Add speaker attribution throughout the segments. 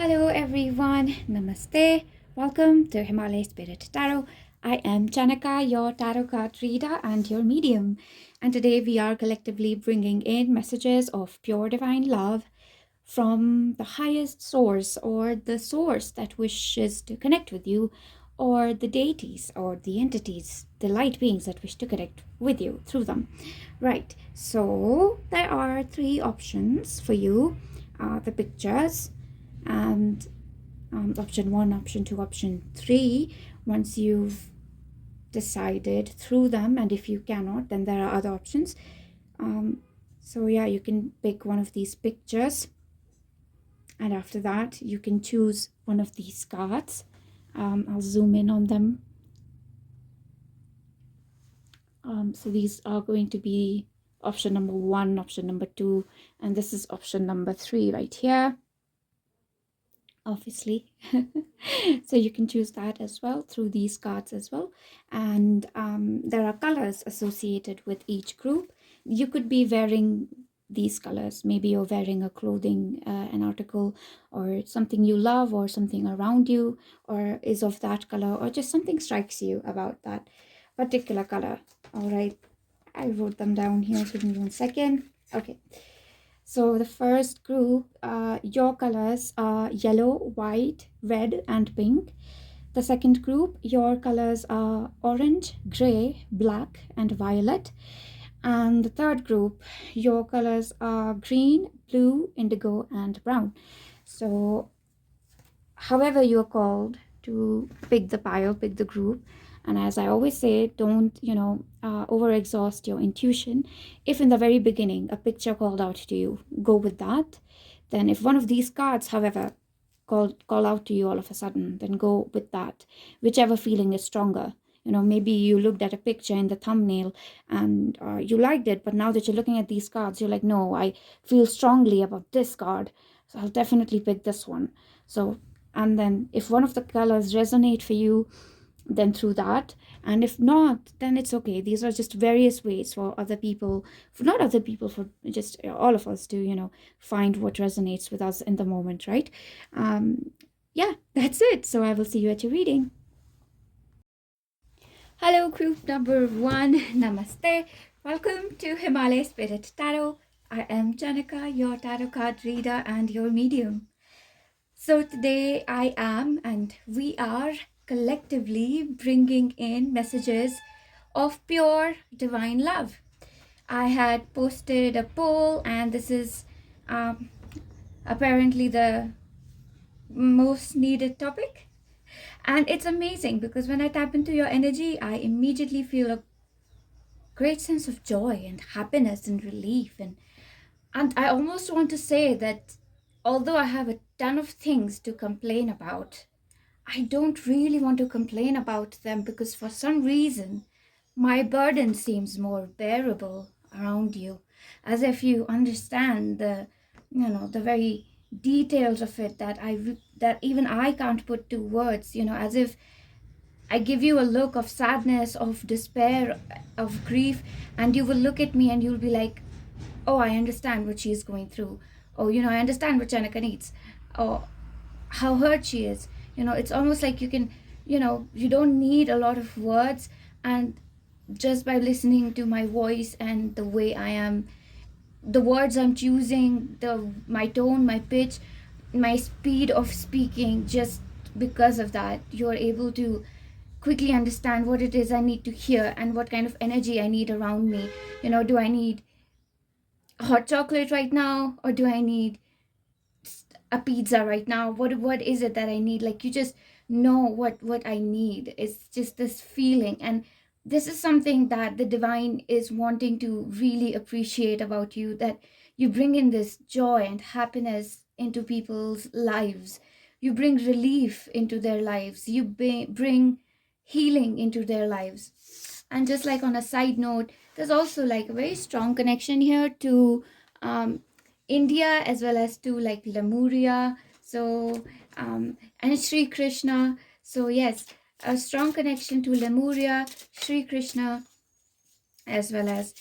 Speaker 1: Hello everyone, Namaste. Welcome to Himalaya Spirit Tarot. I am Chanaka, your tarot card reader and your medium. And today we are collectively bringing in messages of pure divine love from the highest source, or the source that wishes to connect with you, or the deities or the entities, the light beings that wish to connect with you through them. Right, so there are three options for you, the pictures, and option 1, option 2, option 3. Once you've decided through them, and if you cannot, then there are other options. So yeah, you can pick one of these pictures, and after that you can choose one of these cards. I'll zoom in on them. So these are going to be option number 1, option number 2, and this is option number 3 right here, obviously. So you can choose that as well through these cards as well. And there are colors associated with each group. You could be wearing these colors. Maybe you're wearing a clothing, an article, or something you love, or something around you, or is of that color, or just something strikes you about that particular color. All right, I wrote them down here. Give me 1 second. Okay. So the first group, your colors are yellow, white, red, and pink. The second group, your colors are orange, gray, black, and violet. And the third group, your colors are green, blue, indigo, and brown. So however you're called to pick the pile, pick the group. And as I always say, don't, overexhaust your intuition. If in the very beginning a picture called out to you, go with that. Then if one of these cards, however, call out to you all of a sudden, then go with that. Whichever feeling is stronger. Maybe you looked at a picture in the thumbnail and you liked it, but now that you're looking at these cards, you're like, no, I feel strongly about this card, so I'll definitely pick this one. So, and then if one of the colors resonate for you, then through that. And if not, then it's okay. These are just various ways for other people, for just all of us to find what resonates with us in the moment, right? Yeah, that's it. So I will see you at your reading. Hello, group number 1. Namaste. Welcome to Himalaya Spirit Tarot. I am Janaka, your tarot card reader and your medium. So today I am, and we are collectively bringing in messages of pure divine love. I had posted a poll, and this is apparently the most needed topic. And it's amazing because when I tap into your energy, I immediately feel a great sense of joy and happiness and relief. And I almost want to say that although I have a ton of things to complain about, I don't really want to complain about them, because for some reason my burden seems more bearable around you, as if you understand the very details of it that even I can't put to words, as if I give you a look of sadness, of despair, of grief, and you will look at me and you'll be like, oh, I understand what she's going through. Oh, I understand what Janaka needs. Oh, how hurt she is. It's almost like you can, you don't need a lot of words, and just by listening to my voice and the way I am, the words I'm choosing, my tone, my pitch, my speed of speaking, just because of that, you're able to quickly understand what it is I need to hear and what kind of energy I need around me. Do I need hot chocolate right now, or do I need a pizza right now? What is it that I need? Like, you just know what I need. It's just this feeling, and this is something that the divine is wanting to really appreciate about you, that you bring in this joy and happiness into people's lives. You bring relief into their lives. You bring healing into their lives. And just like on a side note, there's also like a very strong connection here to India, as well as to like Lemuria, so and Sri Krishna. So yes, a strong connection to Lemuria, Sri Krishna, as well as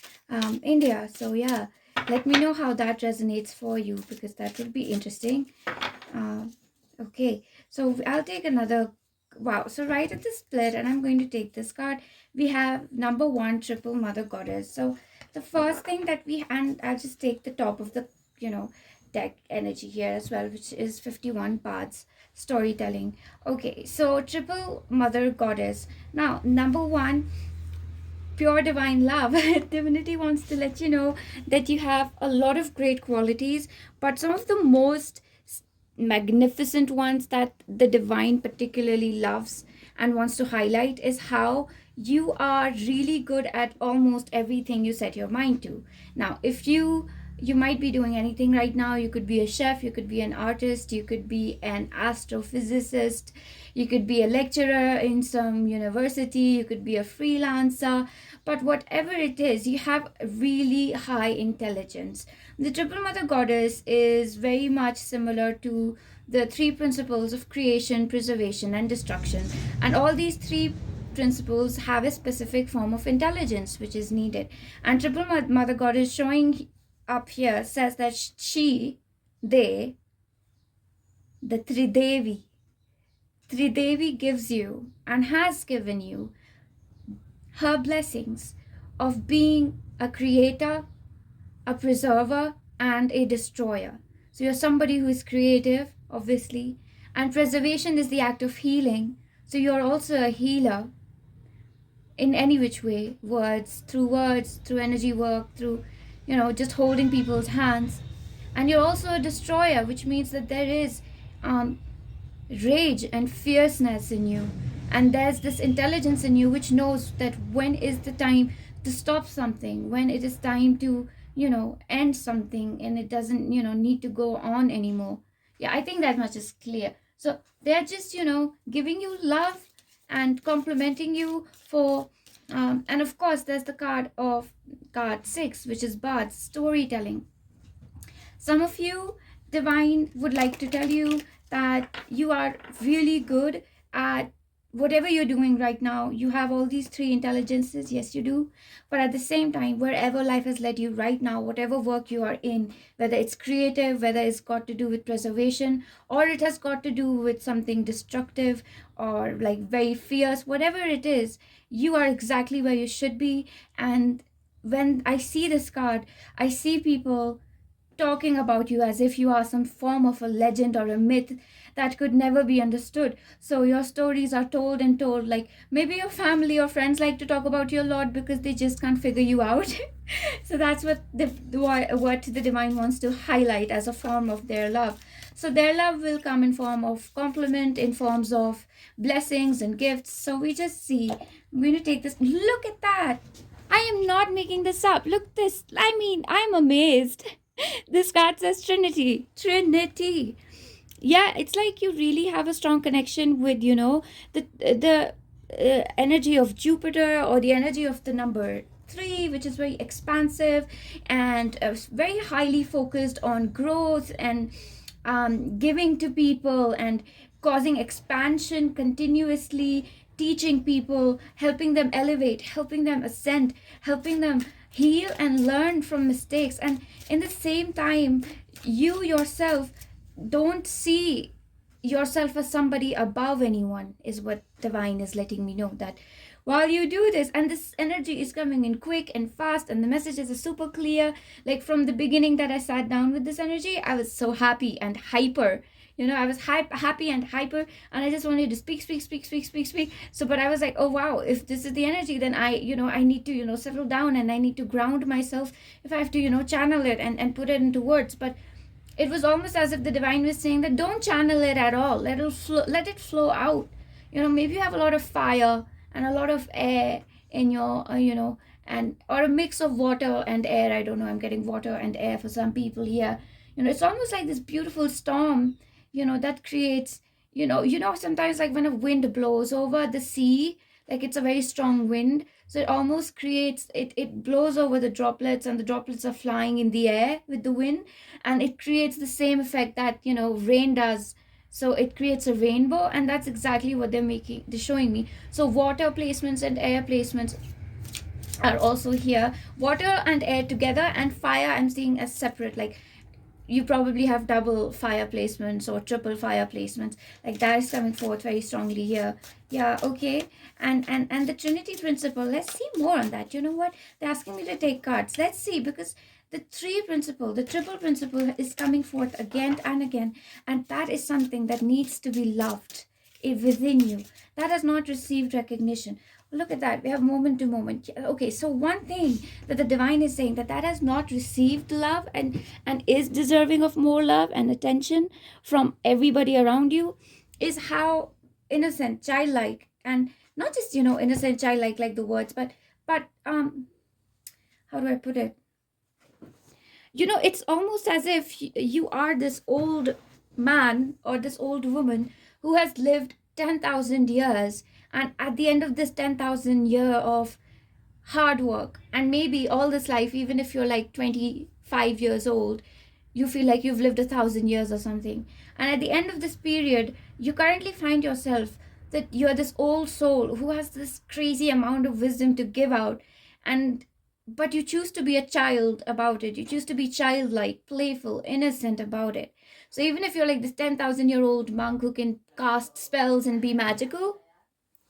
Speaker 1: India. So yeah, let me know how that resonates for you, because that would be interesting. Okay, so I'll take another. Wow, so right at the split, and I'm going to take this card. We have number one, triple mother goddess. So the first thing that and I'll just take the top of the, you know, deck energy here as well, which is 51 parts storytelling. Okay, so triple mother goddess. Now, number one, pure divine love. Divinity wants to let you know that you have a lot of great qualities, but some of the most magnificent ones that the divine particularly loves and wants to highlight is how you are really good at almost everything you set your mind to. Now, if you might be doing anything right now. You could be a chef, you could be an artist, you could be an astrophysicist, you could be a lecturer in some university, you could be a freelancer, but whatever it is, you have really high intelligence. The triple mother goddess is very much similar to the three principles of creation, preservation, and destruction. And all these three principles have a specific form of intelligence which is needed. And triple mother goddess showing up here says that they, the Tridevi gives you and has given you her blessings of being a creator, a preserver, and a destroyer. So you're somebody who is creative, obviously, and preservation is the act of healing. So you're also a healer in any which way, words, through energy work, through, just holding people's hands. And you're also a destroyer, which means that there is rage and fierceness in you. And there's this intelligence in you which knows that when is the time to stop something, when it is time to, end something, and it doesn't, need to go on anymore. Yeah, I think that much is clear. So they're just, giving you love and complimenting you for, and of course, there's the card 6, which is Bard's storytelling. Some of you, divine, would like to tell you that you are really good at whatever you're doing right now. You have all these three intelligences. Yes, you do. But at the same time, wherever life has led you right now, whatever work you are in, whether it's creative, whether it's got to do with preservation, or it has got to do with something destructive or like very fierce, whatever it is, you are exactly where you should be. And when I see this card, I see people talking about you as if you are some form of a legend or a myth that could never be understood. So your stories are told and told. Like maybe your family or friends like to talk about you a lot because they just can't figure you out. So that's what the divine wants to highlight as a form of their love. So their love will come in form of compliment, in forms of blessings and gifts. So we just see. I'm going to take this. Look at that. I am not making this up. Look this. I mean, I'm amazed. This card says Trinity. Yeah, it's like you really have a strong connection with, the energy of Jupiter, or the energy of the number 3, which is very expansive and very highly focused on growth and giving to people and causing expansion continuously, teaching people, helping them elevate, helping them ascend, helping them heal and learn from mistakes. And in the same time, you yourself don't see yourself as somebody above anyone, is what divine is letting me know. That while you do this, and this energy is coming in quick and fast, and the messages are super clear. Like from the beginning that I sat down with this energy, I was so happy and hyper. I was happy and hyper, and I just wanted to speak. So, but I was like, oh wow, if this is the energy, then I need to, settle down, and I need to ground myself if I have to, channel it and put it into words. But it was almost as if the divine was saying that don't channel it at all. Let it flow out. Maybe you have a lot of fire and a lot of air in your, and or a mix of water and air. I don't know. I'm getting water and air for some people here. It's almost like this beautiful storm, that creates, sometimes like when a wind blows over the sea, like it's a very strong wind. So it almost creates, it blows over the droplets, and the droplets are flying in the air with the wind, and it creates the same effect that, rain does. So it creates a rainbow, and that's exactly what they're showing me. So water placements and air placements are also here. Water and air together, and fire I'm seeing as separate. Like you probably have double fire placements or triple fire placements. Like that is coming forth very strongly here. Yeah, okay. And the Trinity principle, let's see more on that. You know what? They're asking me to take cards. Let's see, because the three principle, the triple principle is coming forth again and again. And that is something that needs to be loved within you. That has not received recognition. Look at that. We have moment to moment. Okay, so one thing that the divine is saying, that has not received love and is deserving of more love and attention from everybody around you, is how innocent, childlike, and not just, innocent, childlike, like the words, but how do I put it? It's almost as if you are this old man or this old woman who has lived 10,000 years, and at the end of this 10,000 year of hard work, and maybe all this life, even if you're like 25 years old, you feel like you've lived 1,000 years or something, and at the end of this period you currently find yourself that you're this old soul who has this crazy amount of wisdom to give out, and but you choose to be a child about it. You choose to be childlike, playful, innocent about it. So even if you're like this 10,000-year-old monk who can cast spells and be magical,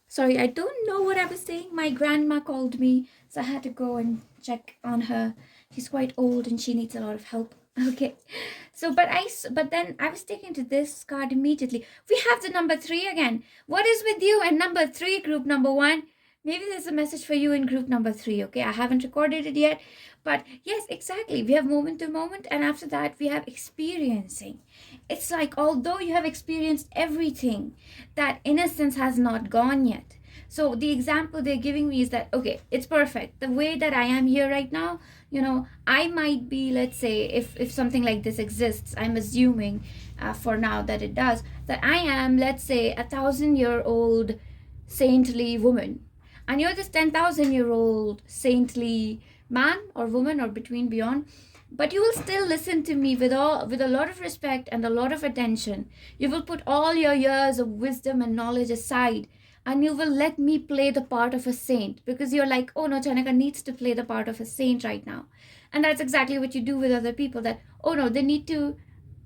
Speaker 1: sorry, I don't know what I was saying. My grandma called me, so I had to go and check on her. She's quite old and she needs a lot of help. Okay, so but then I was taken to this card immediately. We have the number 3 again. What is with you and number 3, group number 1? Maybe there's a message for you in group number 3. Okay, I haven't recorded it yet, but yes, exactly. We have moment to moment, and after that we have experiencing. It's like, although you have experienced everything, that innocence has not gone yet. So the example they're giving me is that, okay, it's perfect. The way that I am here right now, I might be, let's say, if something like this exists, I'm assuming for now that it does, that I am, let's say, 1,000-year-old saintly woman. And you're this 10,000-year-old saintly man or woman or between, beyond, but you will still listen to me with a lot of respect and a lot of attention. You will put all your years of wisdom and knowledge aside, and you will let me play the part of a saint, because you're like, oh no, Chanaka needs to play the part of a saint right now. And that's exactly what you do with other people, that, oh no, they need to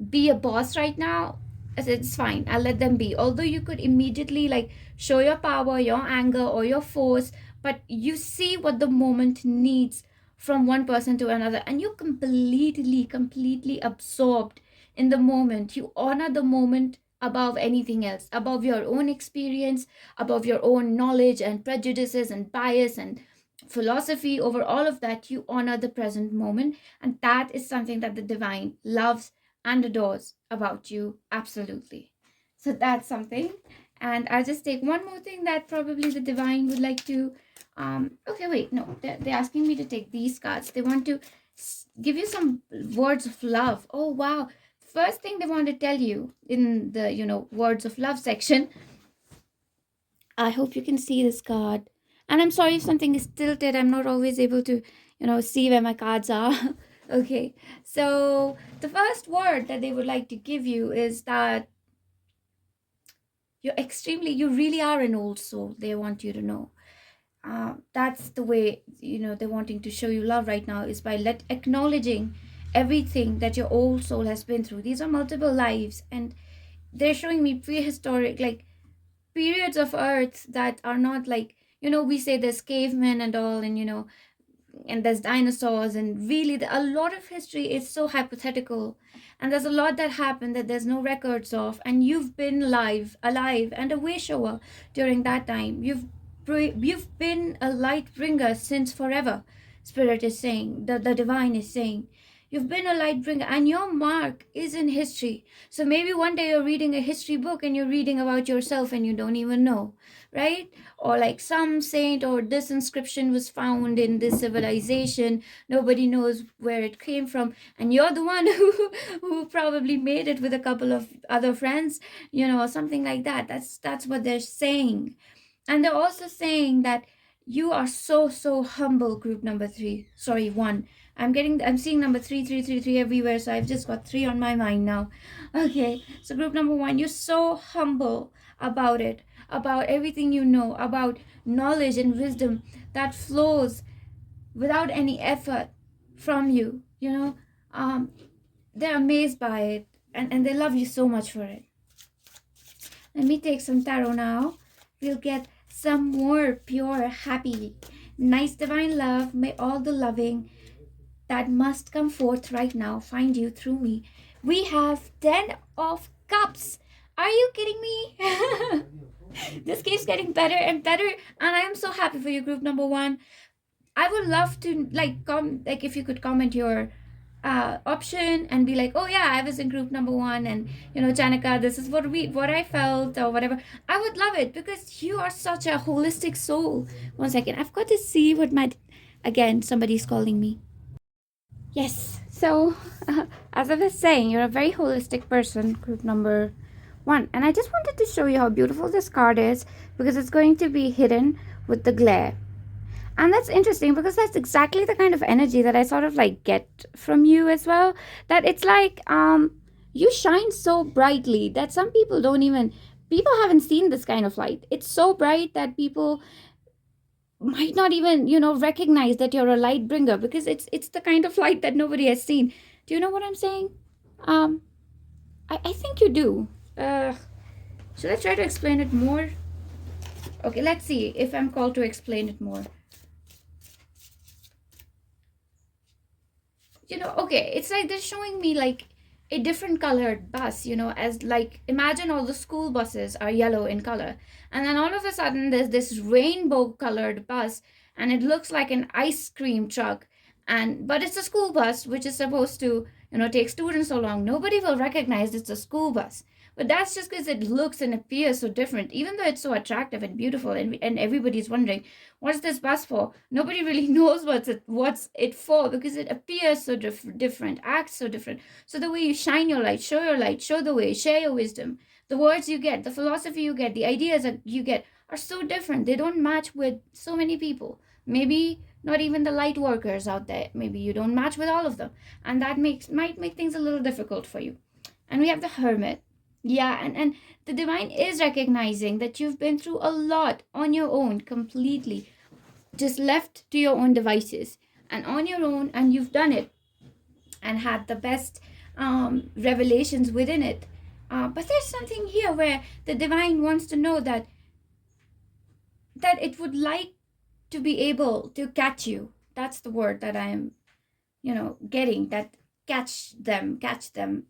Speaker 1: be a boss right now. It's fine, I'll let them be. Although you could immediately like show your power, your anger, or your force, but you see what the moment needs from one person to another, and you're completely absorbed in the moment. You honor the moment above anything else, above your own experience, above your own knowledge and prejudices and bias and philosophy. Over all of that, you honor the present moment, and that is something that the divine loves and adores about you. Absolutely. So that's something. And I'll just take one more thing that probably the divine would like to okay, wait, no, they're asking me to take these cards. They want to give you some words of love. Oh wow. First thing they want to tell you in the words of love section, I hope you can see this card, and I'm sorry if something is tilted. I'm not always able to see where my cards are. Okay, so the first word that they would like to give you is that you really are an old soul. They want you to know. That's the way they're wanting to show you love right now, is by acknowledging everything that your old soul has been through. These are multiple lives, and they're showing me prehistoric, like, periods of earth that are not like, we say there's cavemen and all, and there's dinosaurs, and really a lot of history is so hypothetical, and there's a lot that happened that there's no records of, and you've been alive and a way shower during that time. You've been a light bringer since forever. Spirit is saying, the divine is saying, you've been a light bringer, and your mark is in history. So maybe one day you're reading a history book and you're reading about yourself and you don't even know, right? Or like some saint, or this inscription was found in this civilization, nobody knows where it came from, and you're the one who probably made it with a couple of other friends, or something like that. That's what they're saying. And they're also saying that you are so humble, group number 3. Sorry, 1. I'm seeing number 3 everywhere, so I've just got 3 on my mind now. Okay, so group number 1, you're so humble about it, about everything you know, about knowledge and wisdom that flows without any effort from you. they're amazed by it, and they love you so much for it. Let me take some tarot now. We'll get some more pure, happy, nice divine love. May all the loving that must come forth right now find you through me. We have 10 of cups. Are you kidding me? This keeps getting better and better, and I am so happy for you, group number 1. I would love to like if you could comment your option and be like, oh yeah, I was in group number 1, and Chanika, this is what I felt, or whatever. I would love it, because you are such a holistic soul. One second, I've got to see what my again, somebody's calling me. Yes, so as I was saying, you're a very holistic person, group number 1, and I just wanted to show you how beautiful this card is, because it's going to be hidden with the glare. And that's interesting, because that's exactly the kind of energy that I sort of like get from you as well. That it's like you shine so brightly that some people haven't seen this kind of light. It's so bright that people might not even recognize that you're a light bringer, because it's the kind of light that nobody has seen. Do you know what I'm saying? I think you do. Should I try to explain it more? Okay, let's see if I'm called to explain it more. Okay, it's like they're showing me like a different colored bus, as like, imagine all the school buses are yellow in color, and then all of a sudden there's this rainbow colored bus, and it looks like an ice cream truck, but it's a school bus which is supposed to take students along. Nobody will recognize it's a school bus, but that's just because it looks and appears so different, even though it's so attractive and beautiful, and everybody's wondering, what's this bus for? Nobody really knows what's it for, because it appears so different, acts so different. So the way you shine your light, show the way, share your wisdom, the words you get, the philosophy you get, the ideas that you get are so different. They don't match with so many people. Maybe not even the light workers out there. Maybe you don't match with all of them, and that might make things a little difficult for you. And we have the Hermit. Yeah, and the divine is recognizing that you've been through a lot on your own, completely just left to your own devices and on your own, and you've done it and had the best revelations within it. But there's something here where the divine wants to know that it would like to be able to catch you. That's the word that I'm getting, that catch them,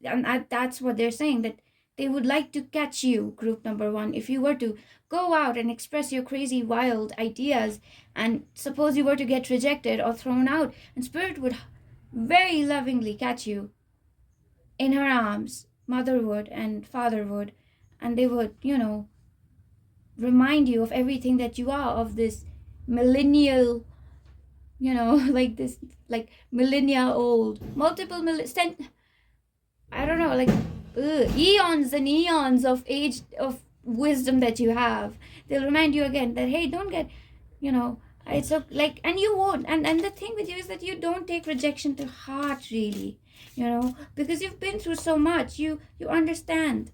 Speaker 1: and that's what they're saying, that they would like to catch you, group number 1. If you were to go out and express your crazy, wild ideas, and suppose you were to get rejected or thrown out, and Spirit would very lovingly catch you in her arms, Mother would and Father would, and they would, remind you of everything that you are, of this millennial, like this, like millennia old, multiple I don't know, like eons and eons of age of wisdom that you have. They'll remind you again that, hey, don't get, it's like, and you won't, and the thing with you is that you don't take rejection to heart, really, because you've been through so much. You understand.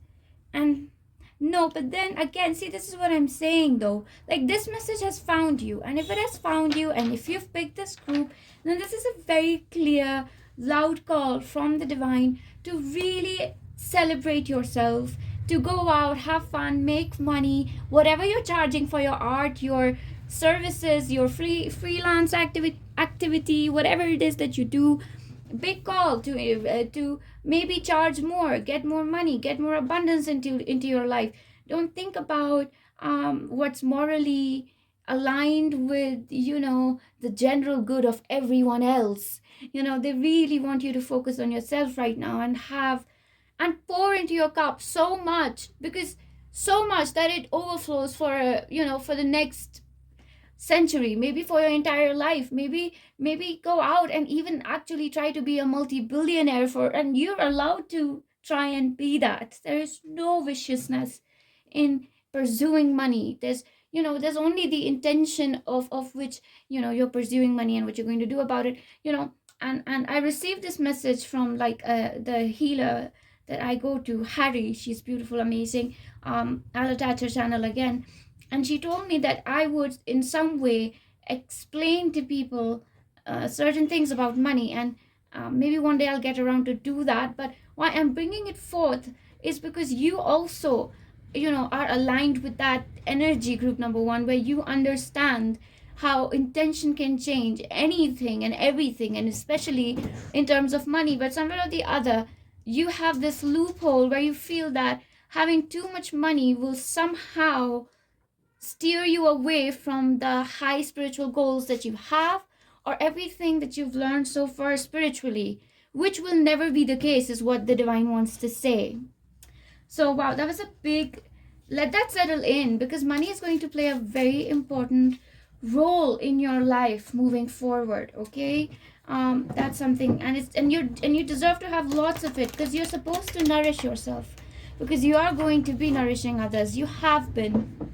Speaker 1: And no, but then again, see, this is what I'm saying though, like, this message has found you, and if it has found you, and if you've picked this group, then this is a very clear, loud call from the divine to really celebrate yourself, to go out, have fun, make money, whatever you're charging for your art, your services, your freelance activity, whatever it is that you do. Big call to maybe charge more, get more money, get more abundance into your life. Don't think about what's morally aligned with the general good of everyone else. They really want you to focus on yourself right now, and pour into your cup so much, because so much that it overflows for for the next century, maybe for your entire life. Maybe go out and even actually try to be a multi-billionaire, and you're allowed to try and be that. There is no viciousness in pursuing money. There's only the intention of which you're pursuing money, and what you're going to do about it. And I received this message from like the healer that I go to, Harry. She's beautiful, amazing. I'll attach her channel again. And she told me that I would in some way explain to people certain things about money. And Maybe one day I'll get around to do that, but why I'm bringing it forth is because you also, are aligned with that energy, group number one, where you understand how intention can change anything and everything, and especially in terms of money. But somewhere or the other, you have this loophole where you feel that having too much money will somehow steer you away from the high spiritual goals that you have, or everything that you've learned so far spiritually, which will never be the case, is what the divine wants to say. So wow, that was a big, let that settle in, because money is going to play a very important role in your life moving forward. Okay, that's something, and you deserve to have lots of it, because you're supposed to nourish yourself, because you are going to be nourishing others. You have been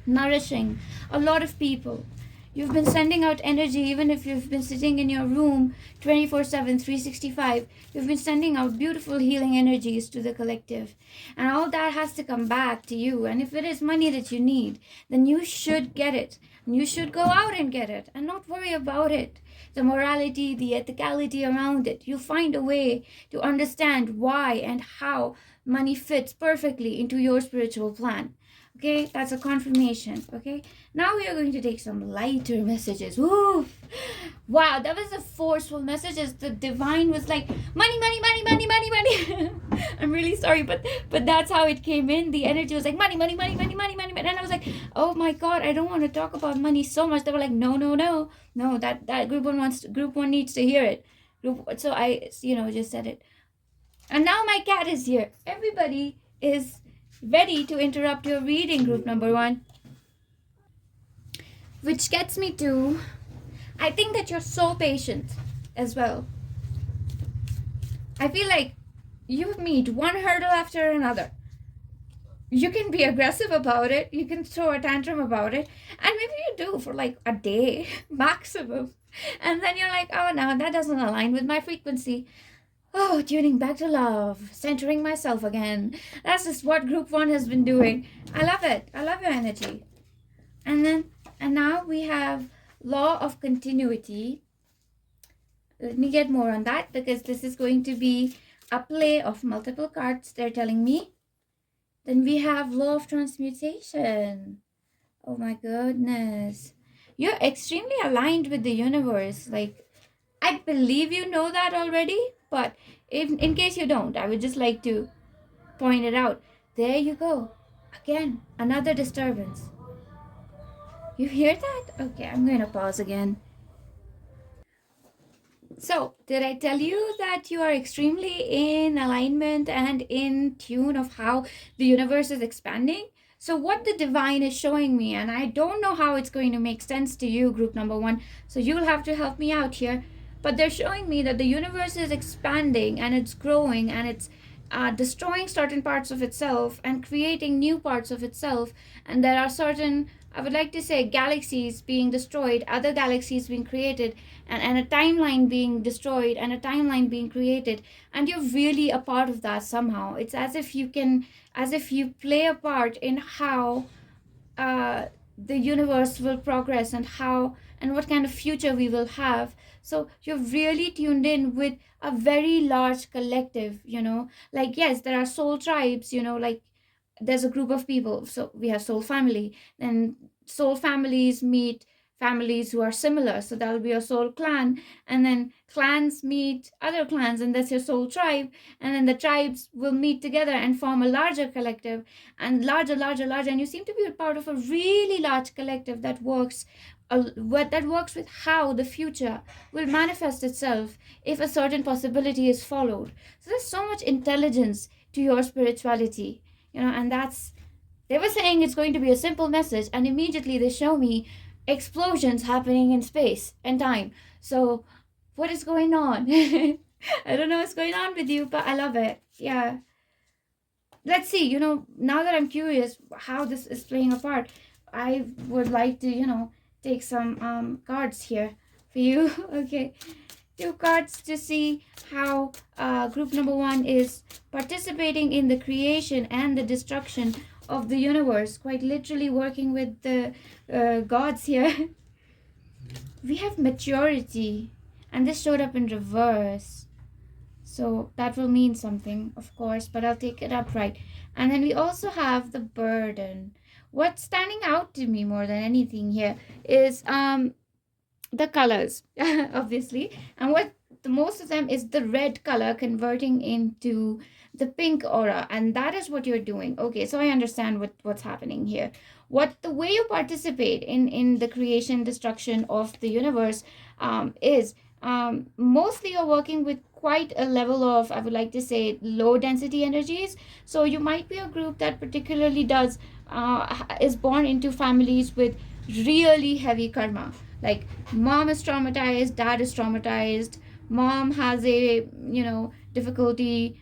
Speaker 1: nourishing a lot of people. You've been sending out energy, even if you've been sitting in your room 24/7, 365. You've been sending out beautiful healing energies to the collective. And all that has to come back to you. And if it is money that you need, then you should get it. And you should go out and get it and not worry about it. The morality, the ethicality around it. You find a way to understand why and how money fits perfectly into your spiritual plan. Okay, that's a confirmation. Okay, now we are going to take some lighter messages. Woo! Wow, that was a forceful messages. The divine was like, money, money, money, money, money, money. I'm really sorry, but that's how it came in. The energy was like, money, money, money, money, money, money, money. And I was like, oh my God, I don't want to talk about money so much. They were like, no, no, no, no. That group one needs to hear it. So I, just said it. And now my cat is here. Everybody is ready to interrupt your reading, group number one. Which gets me to, I think that you're so patient as well. I feel like you meet one hurdle after another. You can be aggressive about it. You can throw a tantrum about it. And maybe you do for like a day maximum. And then you're like, oh no, that doesn't align with my frequency. Oh, tuning back to love, centering myself again. That's just what group one has been doing. I love it. I love your energy. And now we have law of continuity. Let me get more on that, because this is going to be a play of multiple cards, they're telling me. Then we have law of transmutation. Oh my goodness. You're extremely aligned with the universe. Like, I believe you know that already, but in case you don't, I would just like to point it out. There you go. Again, another disturbance. You hear that? Okay, I'm going to pause again. So, did I tell you that you are extremely in alignment and in tune of how the universe is expanding? So what the divine is showing me, and I don't know how it's going to make sense to you, group number one, so you'll have to help me out here. But they're showing me that the universe is expanding and it's growing and it's destroying certain parts of itself and creating new parts of itself. And there are certain, I would like to say, galaxies being destroyed, other galaxies being created, and a timeline being destroyed and a timeline being created. And you're really a part of that somehow. It's as if you play a part in how the universe will progress and what kind of future we will have. So you're really tuned in with a very large collective, like, yes, there are soul tribes, like there's a group of people. So we have soul family, then soul families meet families who are similar, so that'll be a soul clan, and then clans meet other clans, and that's your soul tribe, and then the tribes will meet together and form a larger collective, and larger, and you seem to be a part of a really large collective that works with how the future will manifest itself if a certain possibility is followed. So there's so much intelligence to your spirituality, and they were saying it's going to be a simple message, and immediately they show me explosions happening in space and time. So what is going on? I don't know what's going on with you, but I love it. Yeah. Let's see, now that I'm curious how this is playing a part, I would like to, take some cards here for you. Okay. 2 cards to see how group number 1 is participating in the creation and the destruction of the universe, quite literally working with the gods here. We have maturity, and this showed up in reverse. So that will mean something, of course, but I'll take it upright. And then we also have the burden. What's standing out to me more than anything here is the colors, obviously. And what the most of them is the red color converting into the pink aura, and that is what you're doing. Okay, so I understand what's happening here. What the way you participate in the creation destruction of the universe is mostly you're working with quite a level of, I would like to say, low density energies. So you might be a group that particularly does is born into families with really heavy karma, like mom is traumatized, dad is traumatized, mom has a difficulty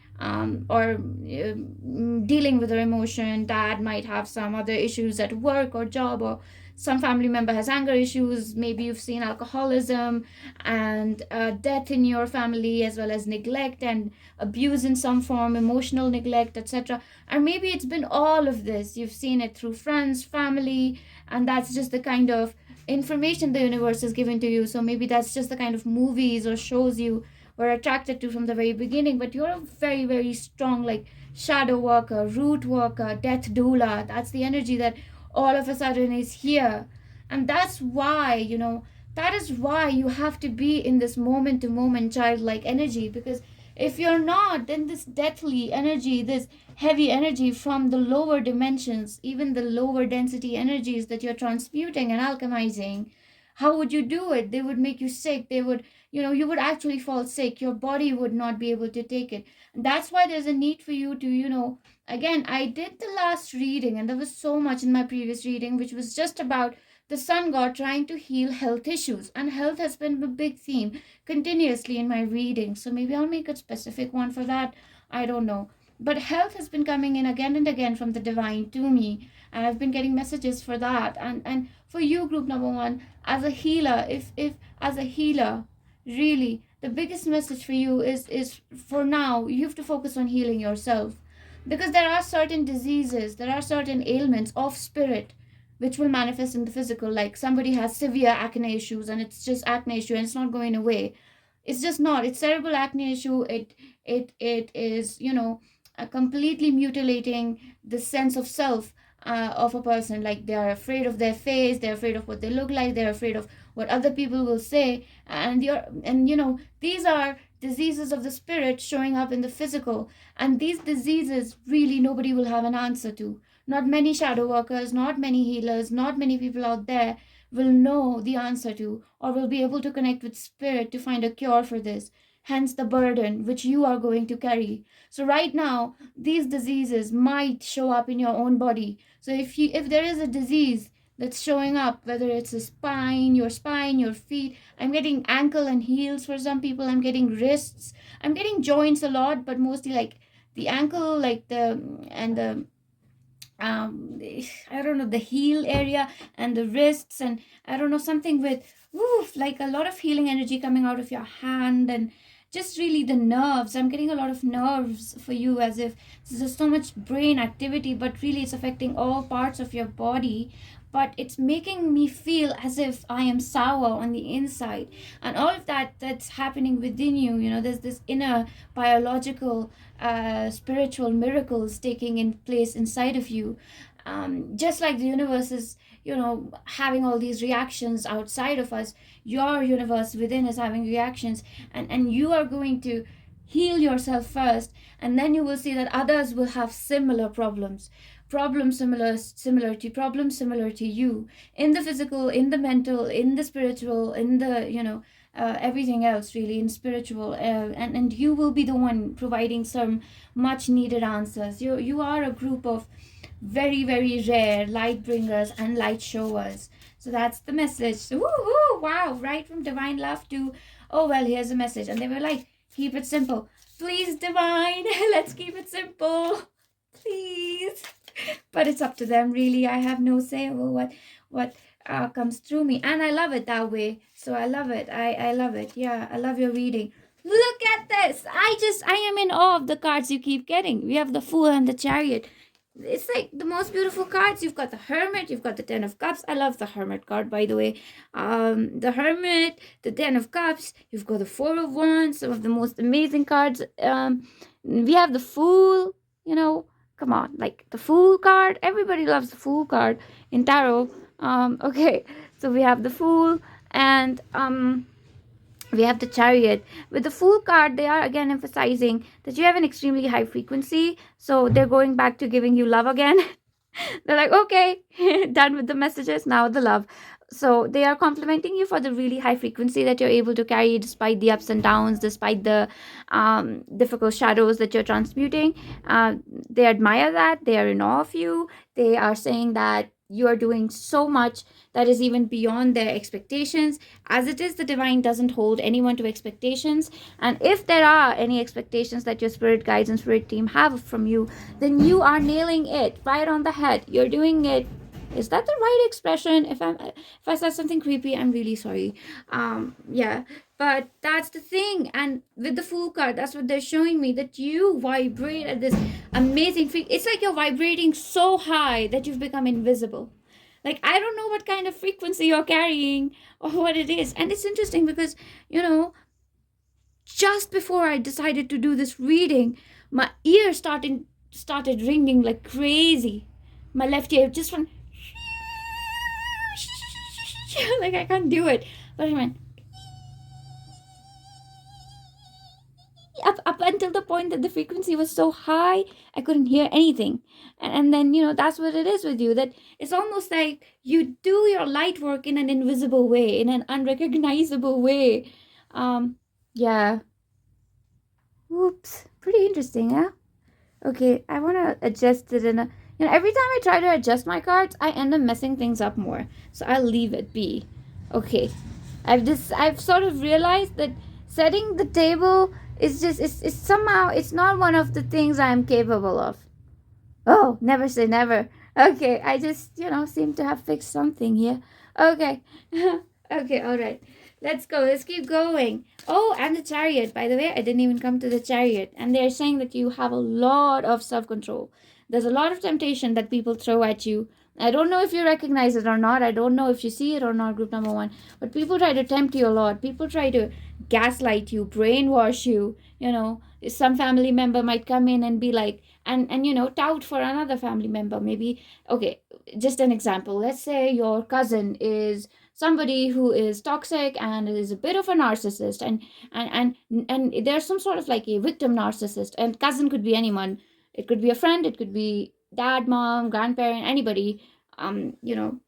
Speaker 1: or dealing with her emotion, dad might have some other issues at work or job, or some family member has anger issues, maybe you've seen alcoholism and death in your family, as well as neglect and abuse in some form, emotional neglect, etc. Or maybe it's been all of this, you've seen it through friends, family, and that's just the kind of information the universe is given to you. So maybe that's just the kind of movies or shows you were attracted to from the very beginning. But you're a very, very strong, like, shadow worker, root worker, death doula. That's the energy that all of a sudden is here. And that's why, that is why you have to be in this moment to moment childlike energy. Because if you're not, then this deathly energy, this heavy energy from the lower dimensions, even the lower density energies that you're transmuting and alchemizing, how would you do it? They would make you sick. They would, you would actually fall sick. Your body would not be able to take it. And that's why there's a need for you to, again, I did the last reading, and there was so much in my previous reading, which was just about the sun god trying to heal health issues. And health has been a big theme continuously in my reading. So maybe I'll make a specific one for that. I don't know. But health has been coming in again and again from the divine to me. And I've been getting messages for that. And for you, group number one, as a healer, if as a healer, really, the biggest message for you is for now, you have to focus on healing yourself. Because there are certain diseases, there are certain ailments of spirit which will manifest in the physical. Like somebody has severe acne issues and it's just acne issue and it's not going away. It's just not. It's cerebral acne issue. It is, completely mutilating the sense of self of a person. Like they are afraid of their face, they're afraid of what they look like, they're afraid of what other people will say, and these are diseases of the spirit showing up in the physical. And these diseases really nobody will have an answer to. Not many shadow workers, not many healers, not many people out there will know the answer to, or will be able to connect with spirit to find a cure for this. Hence the burden which you are going to carry. So right now, these diseases might show up in your own body. So if there is a disease that's showing up, whether it's your spine, your feet, I'm getting ankle and heels for some people, I'm getting wrists, I'm getting joints a lot, but mostly like the ankle, like the I don't know, the heel area and the wrists, and I don't know, something with like a lot of healing energy coming out of your hand, and just really the nerves. I'm getting a lot of nerves for you, as if there's so much brain activity, but really it's affecting all parts of your body. But it's making me feel as if I am sour on the inside, and all of that's happening within you. There's this inner biological spiritual miracles taking in place inside of you. Just like the universe is having all these reactions outside of us, your universe within is having reactions, and you are going to heal yourself first, and then you will see that others will have similar problems similar to you, in the physical, in the mental, in the spiritual, in the everything else, really, in spiritual, and you will be the one providing some much needed answers. You are a group of very, very rare light bringers and light showers. So that's the message. Woo-hoo, wow, right from divine love to, oh well, here's a message. And they were like, keep it simple, please, divine. Let's keep it simple, please. But it's up to them, really. I have no say over what comes through me, and I love it that way. So I love it. I love it. Yeah, I love your reading. Look at this. I am in awe of the cards you keep getting. We have the Fool and the Chariot. it's like the most beautiful cards. You've got the Hermit, you've got the Ten of Cups. I love the Hermit card, by the way. The Hermit, the Ten of Cups, you've got the Four of Wands, some of the most amazing cards. We have the Fool, come on, like the Fool card. Everybody loves the Fool card in tarot. Okay, so we have the Fool, and we have the Chariot. With the Fool card, they are again emphasizing that you have an extremely high frequency, so they're going back to giving you love again. They're like, okay, done with the messages, now the love. So they are complimenting you for the really high frequency that you're able to carry despite the ups and downs, despite the difficult shadows that you're transmuting. They admire that. They are in awe of you. They are saying that you are doing so much that is even beyond their expectations. As it is, the divine doesn't hold anyone to expectations. And if there are any expectations that your spirit guides and spirit team have from you, then you are nailing it right on the head. You're doing it. Is that the right expression? If I said something creepy, I'm really sorry. Yeah, but that's the thing. And with the Fool card, that's what they're showing me, that you vibrate at this amazing it's like you're vibrating so high that you've become invisible. Like, I don't know what kind of frequency you're carrying or what it is. And it's interesting because, just before I decided to do this reading, my ear started ringing like crazy. My left ear just went like I can't do it. But I went up until the point that the frequency was so high I couldn't hear anything. And then that's what it is with you, that it's almost like you do your light work in an invisible way, in an unrecognizable way. Yeah. Oops. Pretty interesting, huh? Okay, I want to adjust it in a every time I try to adjust my cards, I end up messing things up more, so I'll leave it be. Okay, I've sort of realized that setting the table is just it's somehow it's not one of the things I'm capable of. Oh, never say never. Okay, I just seem to have fixed something here. Okay. Okay, all right, let's go, let's keep going. Oh, and the Chariot, by the way, I didn't even come to the Chariot. And they're saying that you have a lot of self-control. There's a lot of temptation that people throw at you. I don't know if you recognize it or not. I don't know if you see it or not, group number 1. But people try to tempt you a lot. People try to gaslight you, brainwash you. Some family member might come in and be like, and tout for another family member. Maybe, okay, just an example. Let's say your cousin is somebody who is toxic and is a bit of a narcissist, and there's some sort of like a victim narcissist, and cousin could be anyone. It could be a friend, it could be dad, mom, grandparent, anybody. And you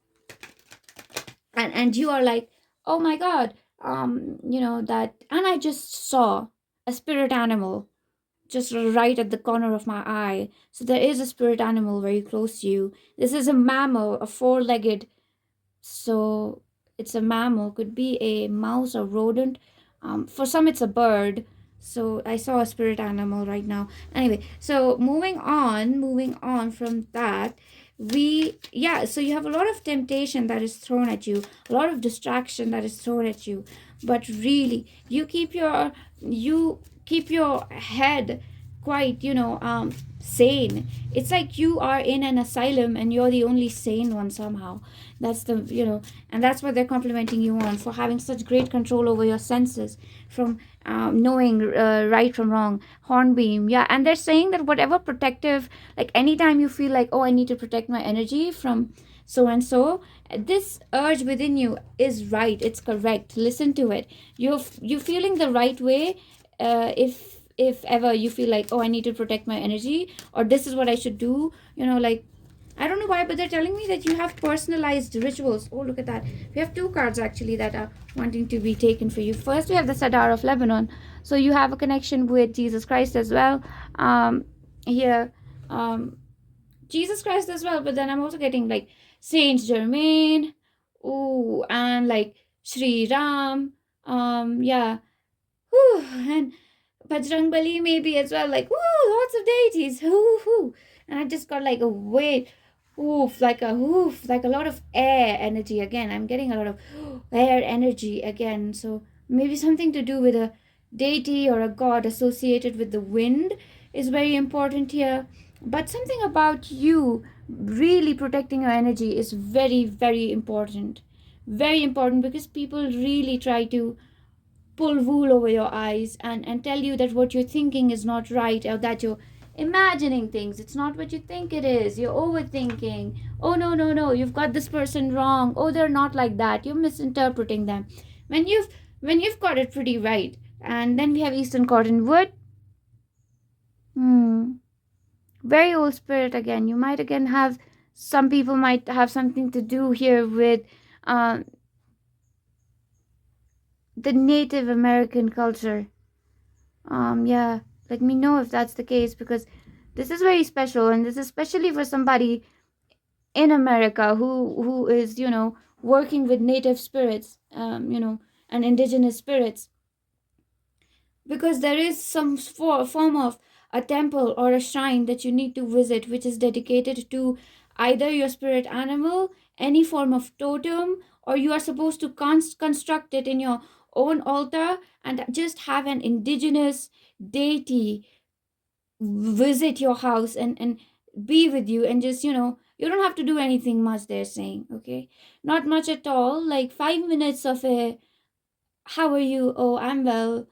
Speaker 1: are like, oh my god, that, and I just saw a spirit animal just right at the corner of my eye. So there is a spirit animal very close to you. This is a mammal, a 4-legged, so it's a mammal, could be a mouse or rodent. For some it's a bird. So I saw a spirit animal right now. Anyway, so moving on from that, so you have a lot of temptation that is thrown at you, a lot of distraction that is thrown at you, but really you keep your head quite sane. It's like you are in an asylum and you're the only sane one somehow. That's the and that's what they're complimenting you on, for having such great control over your senses, from knowing right from wrong. Hornbeam, yeah. And they're saying that whatever protective, like anytime you feel like, oh, I need to protect my energy from so and so, this urge within you is right, it's correct, listen to it. You're feeling the right way. If ever you feel like, oh, I need to protect my energy, or this is what I should do, like, I don't know why, but they're telling me that you have personalized rituals. Oh, look at that. We have 2 cards actually that are wanting to be taken for you. First, we have the Cedar of Lebanon. So you have a connection with Jesus Christ as well. Here, Jesus Christ as well, but then I'm also getting like Saint Germain, ooh, and like Sri Ram, yeah, whew, and Bajrangbali maybe as well, like, woo, lots of deities, whoo. And I just got like a weight, like a lot of air energy again. I'm getting a lot of air energy again. So maybe something to do with a deity or a god associated with the wind is very important here. But something about you really protecting your energy is very, very important. Very important, because people really try to pull wool over your eyes and tell you that what you're thinking is not right, or that you're imagining things. It's not what you think it is. You're overthinking. Oh, no, no, no. You've got this person wrong. Oh, they're not like that. You're misinterpreting them. When you've got it pretty right. And then we have Eastern Cottonwood. Very old spirit again. You might again have, some people might have something to do here with uh, the Native American culture. Yeah, let me know if that's the case, because this is very special, and this is especially for somebody in America who is, working with native spirits, and indigenous spirits, because there is some form of a temple or a shrine that you need to visit, which is dedicated to either your spirit animal, any form of totem, or you are supposed to construct it in your own altar and just have an indigenous deity visit your house and be with you, and just, you don't have to do anything much, they're saying. Okay, not much at all, like 5 minutes of a how are you, oh, I'm well,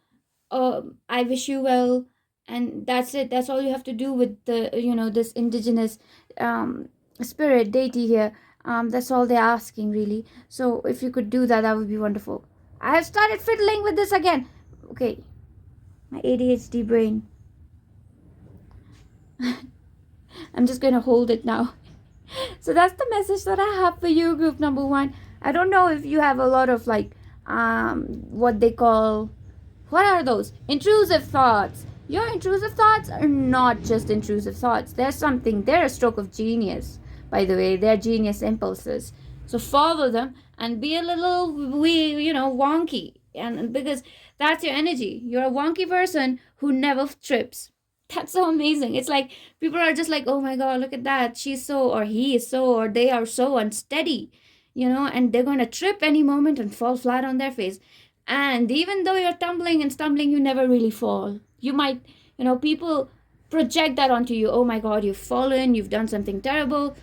Speaker 1: I wish you well, and that's it. That's all you have to do with the, this indigenous um spirit deity here. That's all they're asking, really. So if you could do that, that would be wonderful. I have started fiddling with this again. Okay, my ADHD brain. I'm just gonna hold it now. So that's the message that I have for you, group number one. I don't know if you have a lot of, like, what they call, what are those intrusive thoughts. Your intrusive thoughts are not just intrusive thoughts. They're a stroke of genius, by the way. They're genius impulses. So follow them and be a little wonky, and because that's your energy. You're a wonky person who never trips. That's so amazing. It's like people are just like, oh my god, look at that. She's so, or he is so, or they are so unsteady, and they're going to trip any moment and fall flat on their face. And even though you're tumbling and stumbling, you never really fall. You might, people project that onto you. Oh my god, you've fallen, you've done something terrible.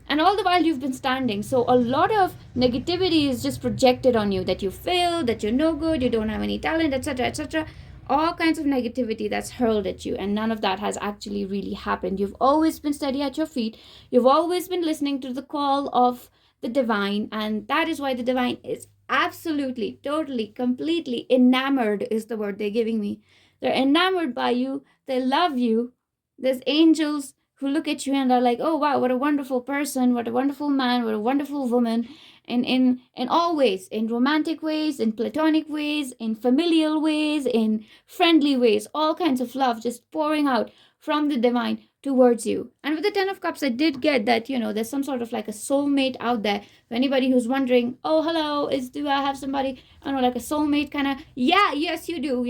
Speaker 1: And all the while you've been standing. So a lot of negativity is just projected on you, that you failed, that you're no good, you don't have any talent, etc., etc. All kinds of negativity that's hurled at you, and none of that has actually really happened. You've always been steady at your feet. You've always been listening to the call of the divine, and that is why the divine is absolutely, totally, completely enamored, is the word they're giving me. They're enamored by you. They love you. There's angels who look at you and are like, oh wow, what a wonderful person, what a wonderful man, what a wonderful woman. In all ways, in romantic ways, in platonic ways, in familial ways, in friendly ways, all kinds of love just pouring out from the divine towards you. And with the 10 of cups, I did get that, there's some sort of like a soulmate out there. For anybody who's wondering, oh hello, do I have somebody, I don't know, like a soulmate kind of, yeah, yes you do,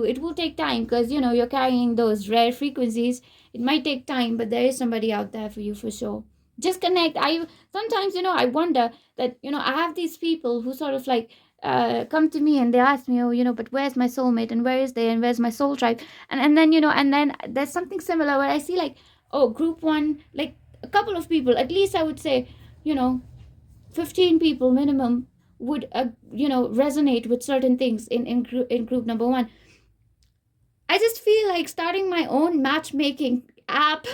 Speaker 1: it will take time, because you're carrying those rare frequencies. It might take time, but there is somebody out there for you for sure. Just connect. I sometimes, I wonder that, I have these people who sort of like come to me and they ask me, oh, but where's my soulmate, and where is they, and where's my soul tribe, and then, and then there's something similar where I see like, oh, group one, like a couple of people, at least I would say, 15 people minimum would resonate with certain things in group number one. I just feel like starting my own matchmaking app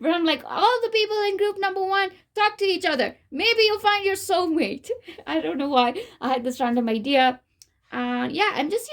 Speaker 1: where I'm like, all the people in group number one talk to each other. Maybe you'll find your soulmate. I don't know why I had this random idea. Yeah, I'm just,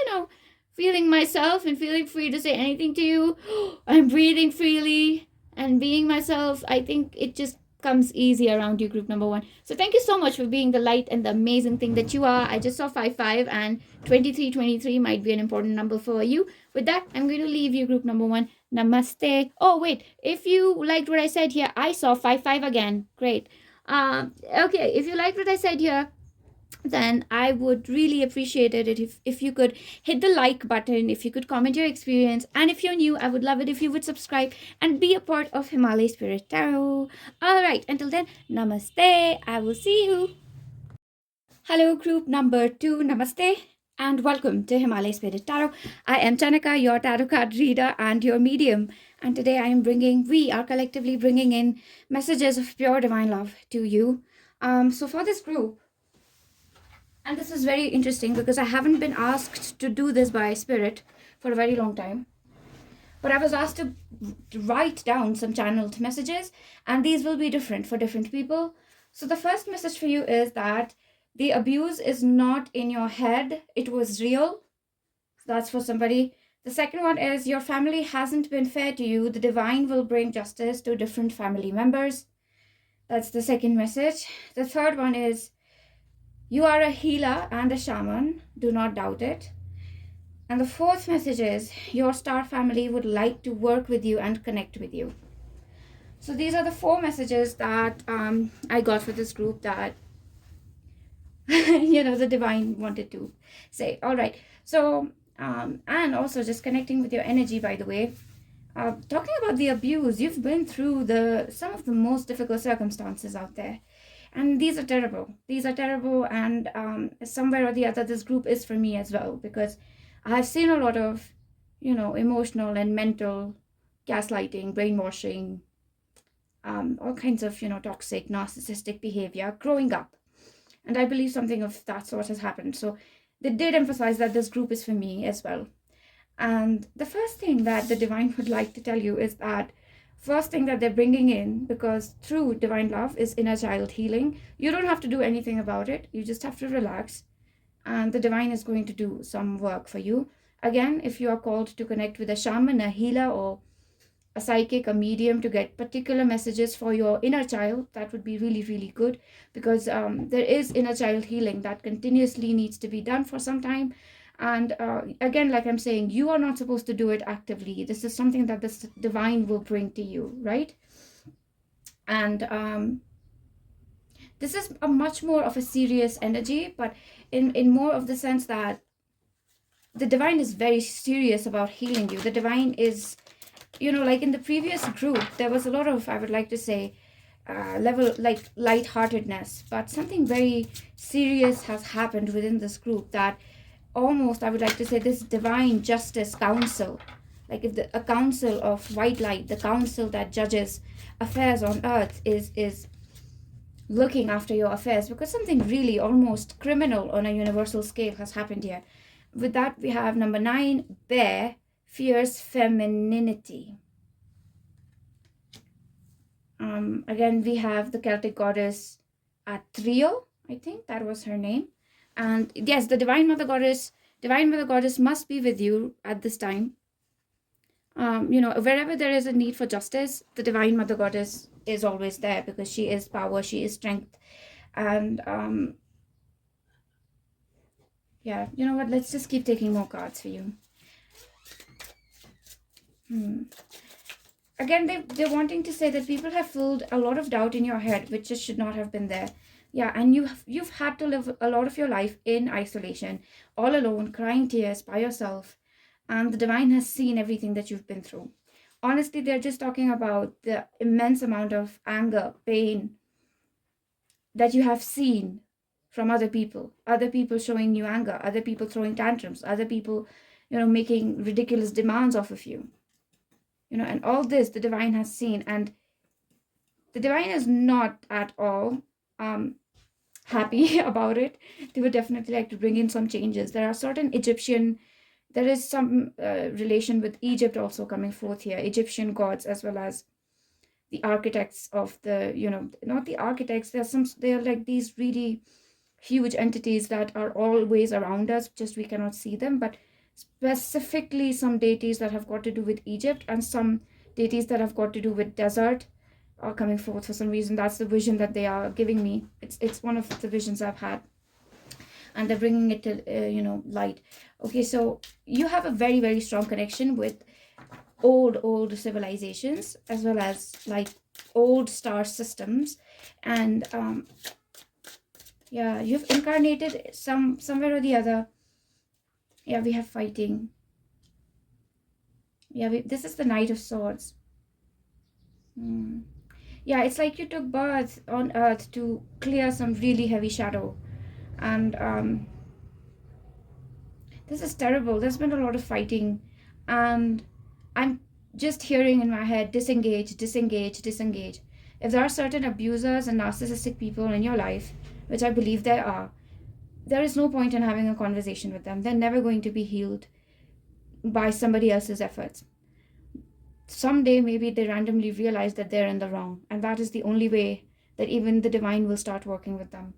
Speaker 1: feeling myself and feeling free to say anything to you. I'm breathing freely and being myself. I think it just comes easy around you, group number one. So thank you so much for being the light and the amazing thing that you are. I just saw 55 and 23 might be an important number for you. With that, I'm going to leave you, group number one. Namaste. Oh, wait. If you liked what I said here, I saw 55 again. Great. Okay, if you liked what I said here, then I would really appreciate it if you could hit the like button, if you could comment your experience, and if you're new, I would love it if you would subscribe and be a part of Himalaya Spirit Tarot. Alright, until then, namaste. I will see you. Hello, group number 2. Namaste and welcome to Himalaya Spirit Tarot. I am Chanaka, your tarot card reader and your medium. And today we are collectively bringing in messages of pure divine love to you. So for this group, and this is very interesting because I haven't been asked to do this by Spirit for a very long time. But I was asked to write down some channeled messages, and these will be different for different people. So the first message for you is that the abuse is not in your head, it was real. That's for somebody. The second one is your family hasn't been fair to you. The divine will bring justice to different family members. That's the second message. The third one is you are a healer and a shaman. Do not doubt it. And the fourth message is your star family would like to work with you and connect with you. So these are the 4 messages that I got for this group that, the divine wanted to say. All right. So, and also just connecting with your energy, by the way, talking about the abuse, you've been through some of the most difficult circumstances out there. And these are terrible. These are terrible. And somewhere or the other, this group is for me as well, because I've seen a lot of, emotional and mental gaslighting, brainwashing, all kinds of, toxic, narcissistic behavior growing up. And I believe something of that sort has happened. So they did emphasize that this group is for me as well. And the first thing that the divine would like to tell you is that first thing that they're bringing in, because through divine love is inner child healing. You don't have to do anything about it. You just have to relax. And the divine is going to do some work for you. Again, if you are called to connect with a shaman, a healer, or a psychic, a medium, to get particular messages for your inner child, that would be really, really good, because there is inner child healing that continuously needs to be done for some time. And again, like I'm saying, you are not supposed to do it actively. This is something that this divine will bring to you, right? And this is a much more of a serious energy, but in more of the sense that the divine is very serious about healing you. The divine is, like in the previous group, there was a lot of, I would like to say, level like lightheartedness, but something very serious has happened within this group that almost, I would like to say, this divine justice council, like if a council of white light, the council that judges affairs on earth is looking after your affairs, because something really almost criminal on a universal scale has happened here. With that, we have number 9, bear, fierce femininity. Again, we have the Celtic goddess Atrio, I think that was her name. And yes, the divine mother goddess must be with you at this time. Wherever there is a need for justice, the divine mother goddess is always there, because she is power, she is strength. And yeah, you know what, let's just keep taking more cards for you. Again, they're wanting to say that people have filled a lot of doubt in your head, which just should not have been there. Yeah, and you've had to live a lot of your life in isolation, all alone, crying tears by yourself. And the divine has seen everything that you've been through. Honestly, they're just talking about the immense amount of anger, pain that you have seen from other people showing you anger, other people throwing tantrums, other people, making ridiculous demands off of you. And all this the divine has seen, and the divine is not at all happy about it. They would definitely like to bring in some changes. There is some relation with Egypt also coming forth here, Egyptian gods, as well as the architects of the, not the architects, they're like these really huge entities that are always around us, just we cannot see them, but specifically some deities that have got to do with Egypt, and some deities that have got to do with desert are coming forth for some reason. That's the vision that they are giving me. It's one of the visions I've had, and they're bringing it to light. Okay, so you have a very, very strong connection with old civilizations, as well as like old star systems, and yeah, you've incarnated somewhere or the other. Yeah, we have fighting. Yeah, this is the Knight of Swords. Yeah, it's like you took birth on earth to clear some really heavy shadow, and this is terrible. There's been a lot of fighting, and just hearing in my head, disengage, disengage, disengage. If there are certain abusers and narcissistic people in your life, which I believe there is no point in having a conversation with them. They're never going to be healed by somebody else's efforts. Someday, maybe they randomly realize that they're in the wrong, and that is the only way that even the divine will start working with them.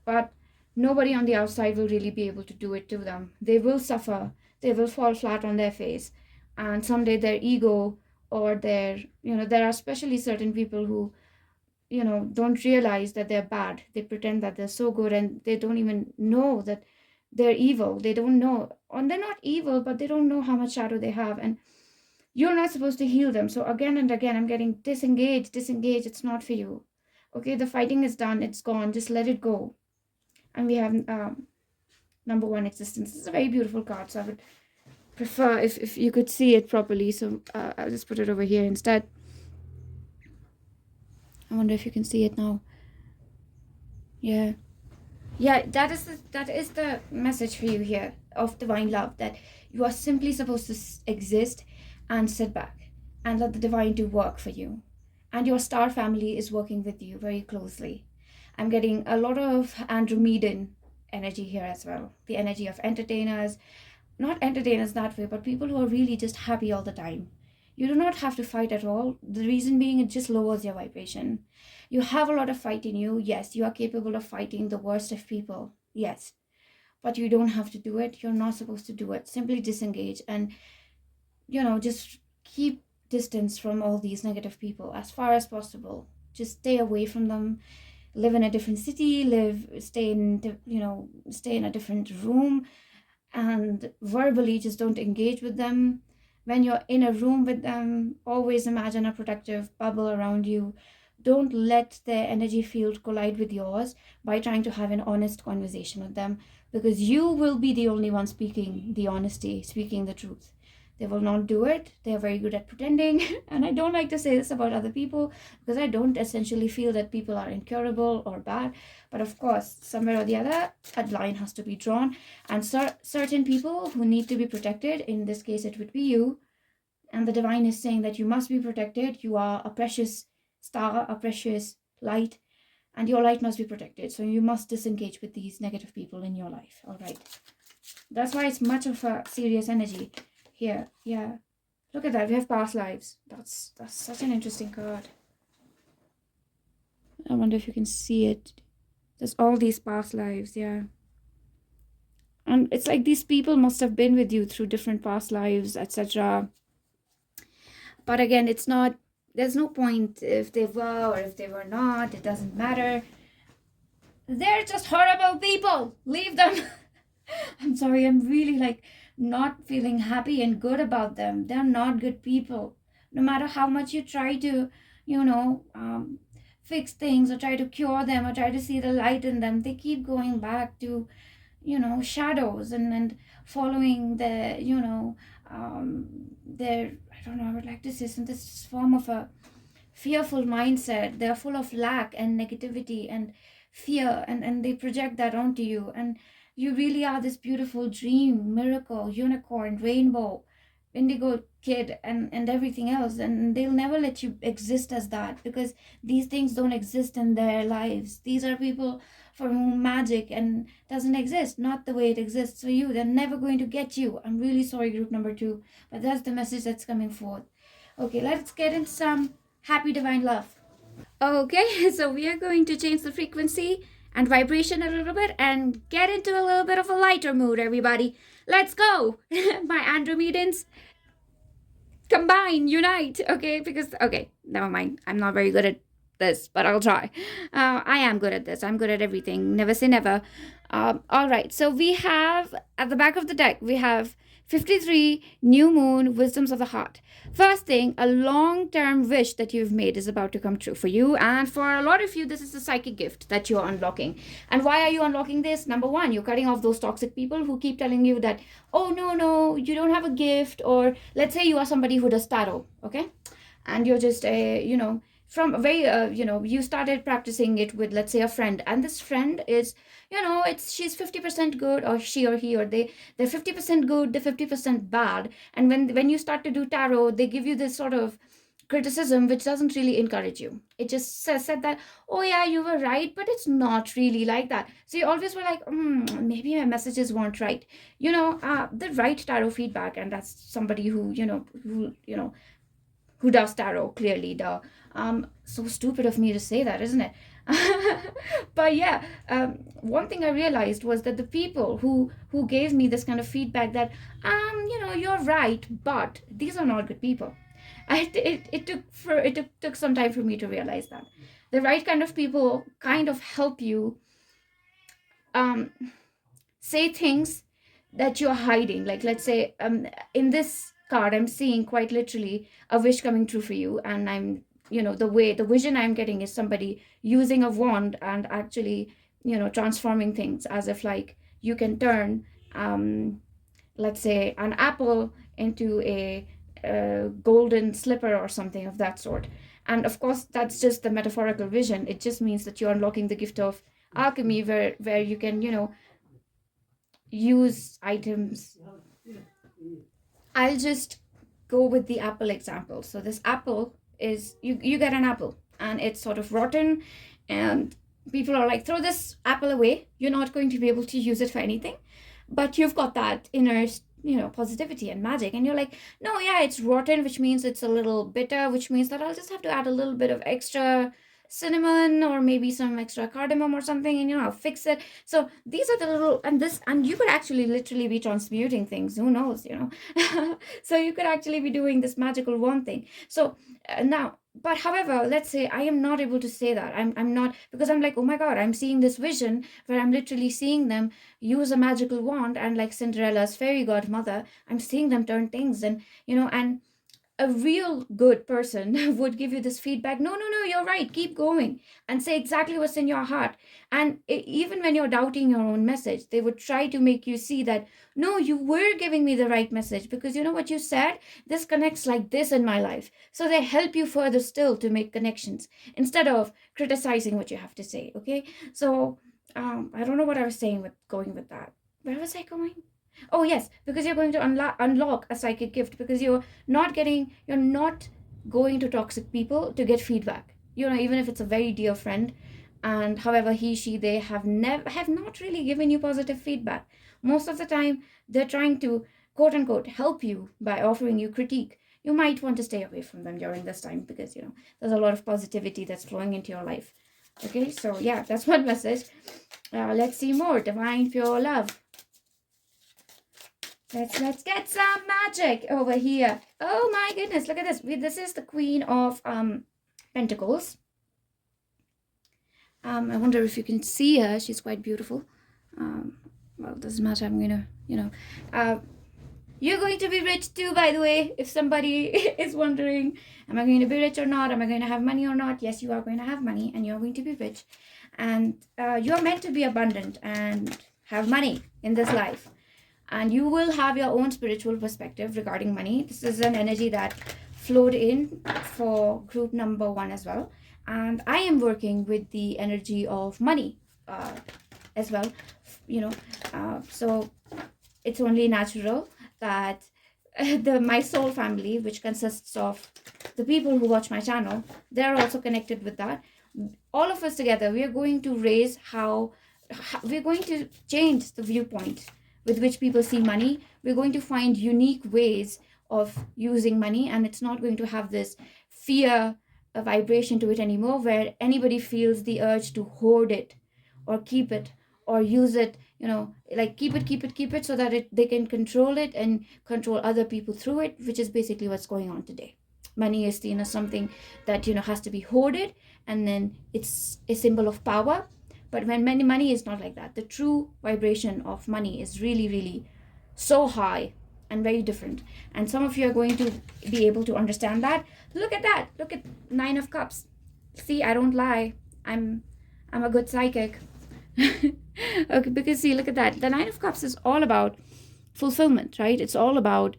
Speaker 1: But nobody on the outside will really be able to do it to them. They will suffer, they will fall flat on their face, and someday their ego or their, there are especially certain people who, don't realize that they're bad. They pretend that they're so good, and they don't even know that they're evil. They don't know, and they're not evil, but they don't know how much shadow they have, and you're not supposed to heal them. So again and again, I'm getting disengaged, disengaged. It's not for you. Okay, the fighting is done. It's gone. Just let it go. And we have number one, existence. This is a very beautiful card, so I would prefer if you could see it properly. So I'll just put it over here instead. I wonder if you can see it now. Yeah, that is the message for you here of divine love, that you are simply supposed to exist and sit back and let the divine do work for you. And your star family is working with you very closely. I'm getting a lot of Andromedan energy here as well. The energy of entertainers, not entertainers that way, but people who are really just happy all the time. You do not have to fight at all. The reason being, it just lowers your vibration. You have a lot of fight in you. Yes, you are capable of fighting the worst of people. Yes. But you don't have to do it. You're not supposed to do it. Simply disengage and, just keep distance from all these negative people as far as possible. Just stay away from them. Live in a different city. Stay in a different room, and verbally just don't engage with them. When you're in a room with them, always imagine a protective bubble around you. Don't let their energy field collide with yours by trying to have an honest conversation with them, because you will be the only one speaking the honesty, speaking the truth. They will not do it. They are very good at pretending. And I don't like to say this about other people, because I don't essentially feel that people are incurable or bad. But of course, somewhere or the other, a line has to be drawn. And certain people who need to be protected, in this case, it would be you. And the divine is saying that you must be protected. You are a precious star, a precious light, and your light must be protected. So you must disengage with these negative people in your life. All right. That's why it's much of a serious energy here. Yeah, look at that. We have past lives. That's such an interesting card. I wonder if you can see it. There's all these past lives. Yeah, and it's like these people must have been with you through different past lives, etc. But again, it's not, there's no point if they were or if they were not. It doesn't matter. They're just horrible people. Leave them. I'm sorry, I'm really not feeling happy and good about them. They're not good people. No matter how much you try to, fix things or try to cure them or try to see the light in them, they keep going back to, shadows and following their, their, I don't know, I would like to say, this form of a fearful mindset. They're full of lack and negativity and fear, and they project that onto you. And you really are this beautiful dream, miracle, unicorn, rainbow, indigo kid, and everything else. And they'll never let you exist as that, because these things don't exist in their lives. These are people for whom magic and doesn't exist, not the way it exists for you. They're never going to get you. I'm really sorry, group number 2, but that's the message that's coming forth. Okay, let's get into some happy divine love. Okay, so we are going to change the frequency and vibration a little bit and get into a little bit of a lighter mood, everybody. Let's go. My Andromedans, combine, unite. Okay, never mind. I'm not very good at this, but I'll try. I am good at this. I'm good at everything. Never say never. All right, so we have at the back of the deck, we have 53 new moon wisdoms of the heart. First thing, a long-term wish that you've made is about to come true for you, and for a lot of you, this is a psychic gift that you're unlocking. And why are you unlocking this? Number one, you're cutting off those toxic people who keep telling you that, oh no, you don't have a gift. Or let's say you are somebody who does tarot, okay, and you're just from a very you started practicing it with, let's say, a friend, and this friend is, she's 50% good, or she or he or they're 50% good, they're 50% bad. And when you start to do tarot, they give you this sort of criticism which doesn't really encourage you. It just said that, oh yeah, you were right, but it's not really like that. So you always were like, maybe my messages weren't right. The right tarot feedback, and that's somebody who does tarot, clearly. So stupid of me to say that, isn't it? But yeah, one thing I realized was that the people who gave me this kind of feedback that you're right, but these are not good people. It took some time for me to realize that the right kind of people kind of help you say things that you're hiding. Like, let's say, in this card, I'm seeing quite literally a wish coming true for you, and I'm the vision I'm getting is somebody using a wand and actually transforming things, as if like you can turn let's say an apple into a golden slipper or something of that sort. And of course, that's just the metaphorical vision. It just means that you're unlocking the gift of alchemy, where you can use items. I'll just go with the apple example. So this apple is, you get an apple and it's sort of rotten, and people are like, throw this apple away, you're not going to be able to use it for anything. But you've got that inner positivity and magic, and you're like, no, yeah, it's rotten, which means it's a little bitter, which means that I'll just have to add a little bit of extra cinnamon or maybe some extra cardamom or something, and I'll fix it. So these are the little, and you could actually literally be transmuting things, who knows. So you could actually be doing this magical one thing. So now, but however, let's say I am not able to say that. I'm not, because I'm like, oh my god, I'm seeing this vision where I'm literally seeing them use a magical wand, and like Cinderella's fairy godmother, I'm seeing them turn things, and and a real good person would give you this feedback. No, you're right, keep going, and say exactly what's in your heart. And even when you're doubting your own message, they would try to make you see that, no, you were giving me the right message, because you know what you said, this connects like this in my life. So they help you further still to make connections, instead of criticizing what you have to say. Okay, so I don't know what I was saying with going with that. Where was I going? Oh yes, because you're going to unlock a psychic gift, because you're not going to toxic people to get feedback. Even if it's a very dear friend, and however they have not really given you positive feedback. Most of the time, they're trying to quote unquote help you by offering you critique. You might want to stay away from them during this time, because there's a lot of positivity that's flowing into your life. Okay, so yeah, that's one message. Let's see more. Divine pure love. Let's get some magic over here. Oh my goodness, look at this. This is the Queen of Pentacles. I wonder if you can see her. She's quite beautiful. Well, it doesn't matter. I'm gonna, you're going to be rich too, by the way. If somebody is wondering, am I going to be rich or not? Am I going to have money or not? Yes, you are going to have money, and you're going to be rich. And you're meant to be abundant and have money in this life. And you will have your own spiritual perspective regarding money. This is an energy that flowed in for group number 1 as well. And I am working with the energy of money as well. So it's only natural that my soul family, which consists of the people who watch my channel, they're also connected with that. All of us together, we are going to raise how we're going to change the viewpoint with which people see money. We're going to find unique ways of using money, and it's not going to have this fear vibration to it anymore, where anybody feels the urge to hoard it or keep it or use it, like keep it so that they can control it and control other people through it, which is basically what's going on today. Money is seen as something that has to be hoarded, and then it's a symbol of power. But when money is not like that. The true vibration of money is really, really so high and very different. And some of you are going to be able to understand that. Look at that. Look at 9 of Cups. See, I don't lie. I'm a good psychic. Okay, because see, look at that. The 9 of Cups is all about fulfillment, right? It's all about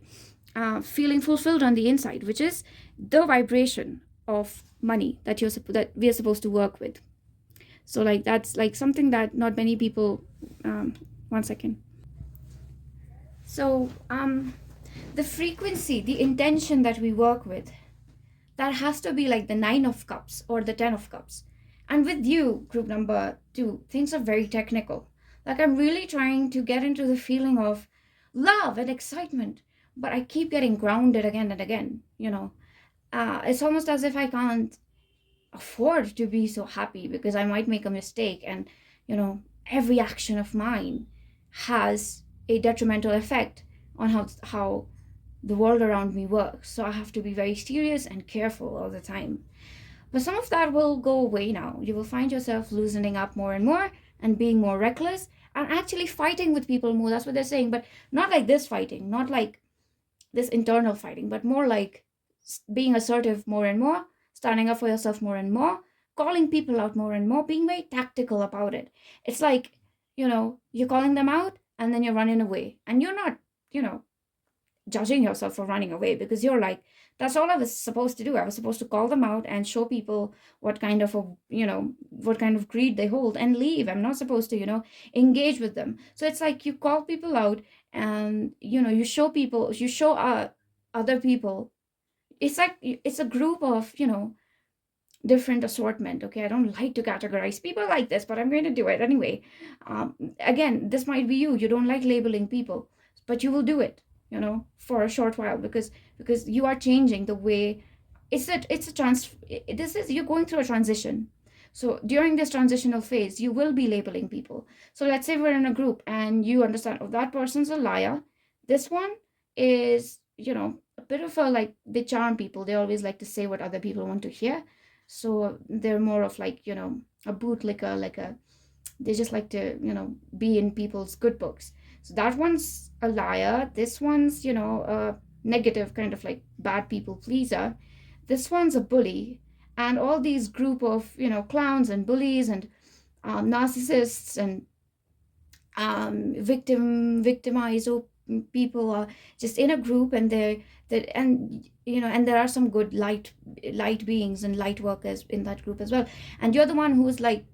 Speaker 1: feeling fulfilled on the inside, which is the vibration of money that that we are supposed to work with. So like that's like something that not many people. 1 second. So the frequency, the intention that we work with, that has to be like the 9 of cups or the 10 of cups. And with you, group number 2, things are very technical. Like I'm really trying to get into the feeling of love and excitement, but I keep getting grounded again and again. It's almost as if I can't afford to be so happy because I might make a mistake, and every action of mine has a detrimental effect on how the world around me works. So I have to be very serious and careful all the time. But some of that will go away now. You will find yourself loosening up more and more and being more reckless and actually fighting with people more. That's what they're saying, but not like this fighting, not like this internal fighting, but more like being assertive more and more, standing up for yourself more and more, calling people out more and more, being very tactical about it. It's like, you're calling them out and then you're running away. And you're not, judging yourself for running away, because you're like, that's all I was supposed to do. I was supposed to call them out and show people what kind of what kind of greed they hold and leave. I'm not supposed to, engage with them. So it's like you call people out and, you show people, you show other people. It's like, it's a group of, different assortment. Okay, I don't like to categorize people like this, but I'm going to do it anyway. Again, this might be you don't like labeling people, but you will do it, for a short while, because you are changing the way. You're going through a transition. So during this transitional phase, you will be labeling people. So let's say we're in a group and you understand, oh, that person's a liar. This one is, a bit of a, like, they charm people. They always like to say what other people want to hear. So they're more of like, a bootlicker, they just like to, be in people's good books. So that one's a liar. This one's, a negative kind of like bad people pleaser. This one's a bully. And all these group of, clowns and bullies and narcissists and victimized people are just in a group, and and there are some good light beings and light workers in that group as well. And you're the one who's like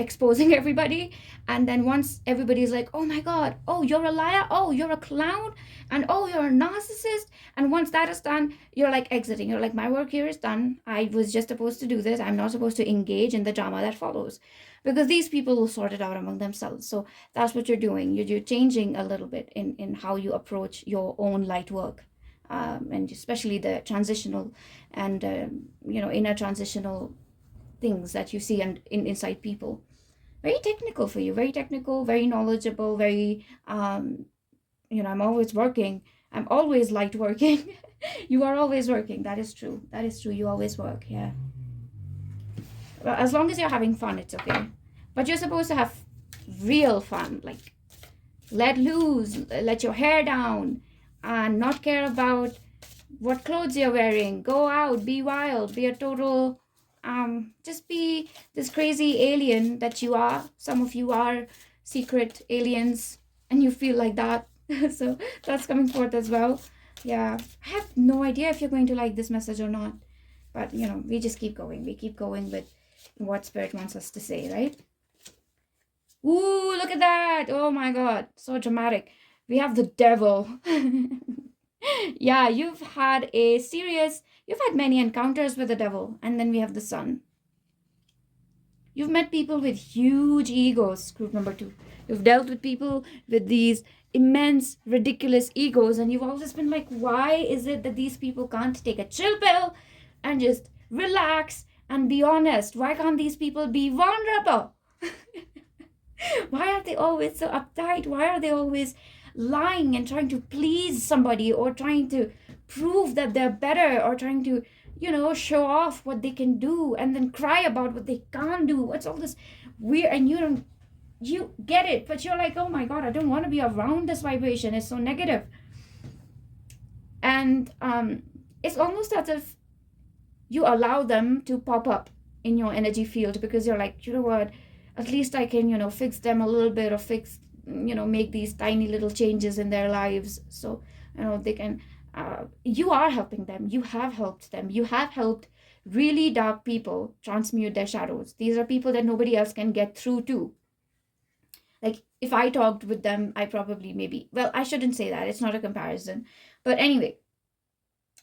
Speaker 1: exposing everybody, and then once everybody's like, oh my god, oh, you're a liar, oh, you're a clown, and oh, you're a narcissist, and once that is done, you're like exiting. You're like, my work here is done. I was just supposed to do this. I'm not supposed to engage in the drama that follows, because these people will sort it out among themselves. So that's what you're doing. You're changing a little bit in how you approach your own light work, and especially the transitional and inner transitional things that you see and inside people. Very technical for you, very technical, very knowledgeable, very I'm always working. I'm always light working. You are always working. That is true. You always work. Yeah. Well, as long as you're having fun, it's okay. But you're supposed to have real fun, like let loose, let your hair down, and not care about what clothes you're wearing. Go out, be wild, be a total just be this crazy alien that you are. Some of you are secret aliens and you feel like that. So that's coming forth as well. Yeah, I have no idea if you're going to like this message or not, but we just keep going. We keep going with what spirit wants us to say, right? Ooh, look at that. Oh my god, so dramatic. We have the devil. Yeah, you've had many encounters with the devil. And then we have the sun. You've met people with huge egos, group number 2. You've dealt with people with these immense, ridiculous egos, and you've always been like, why is it that these people can't take a chill pill and just relax and be honest? Why can't these people be vulnerable? Why are they always so uptight? Why are they always lying and trying to please somebody, or trying to prove that they're better, or trying to show off what they can do and then cry about what they can't do? What's all this weird? And you get it, but you're like, oh my god, I don't want to be around this vibration. It's so negative. And it's almost as if you allow them to pop up in your energy field, because you're like, you know what, at least I can fix them a little bit, or make these tiny little changes in their lives, so they can you are helping them. You have helped them. You have helped really dark people transmute their shadows. These are people that nobody else can get through to. Like if I talked with them, I probably maybe, well, I shouldn't say that, it's not a comparison, but anyway,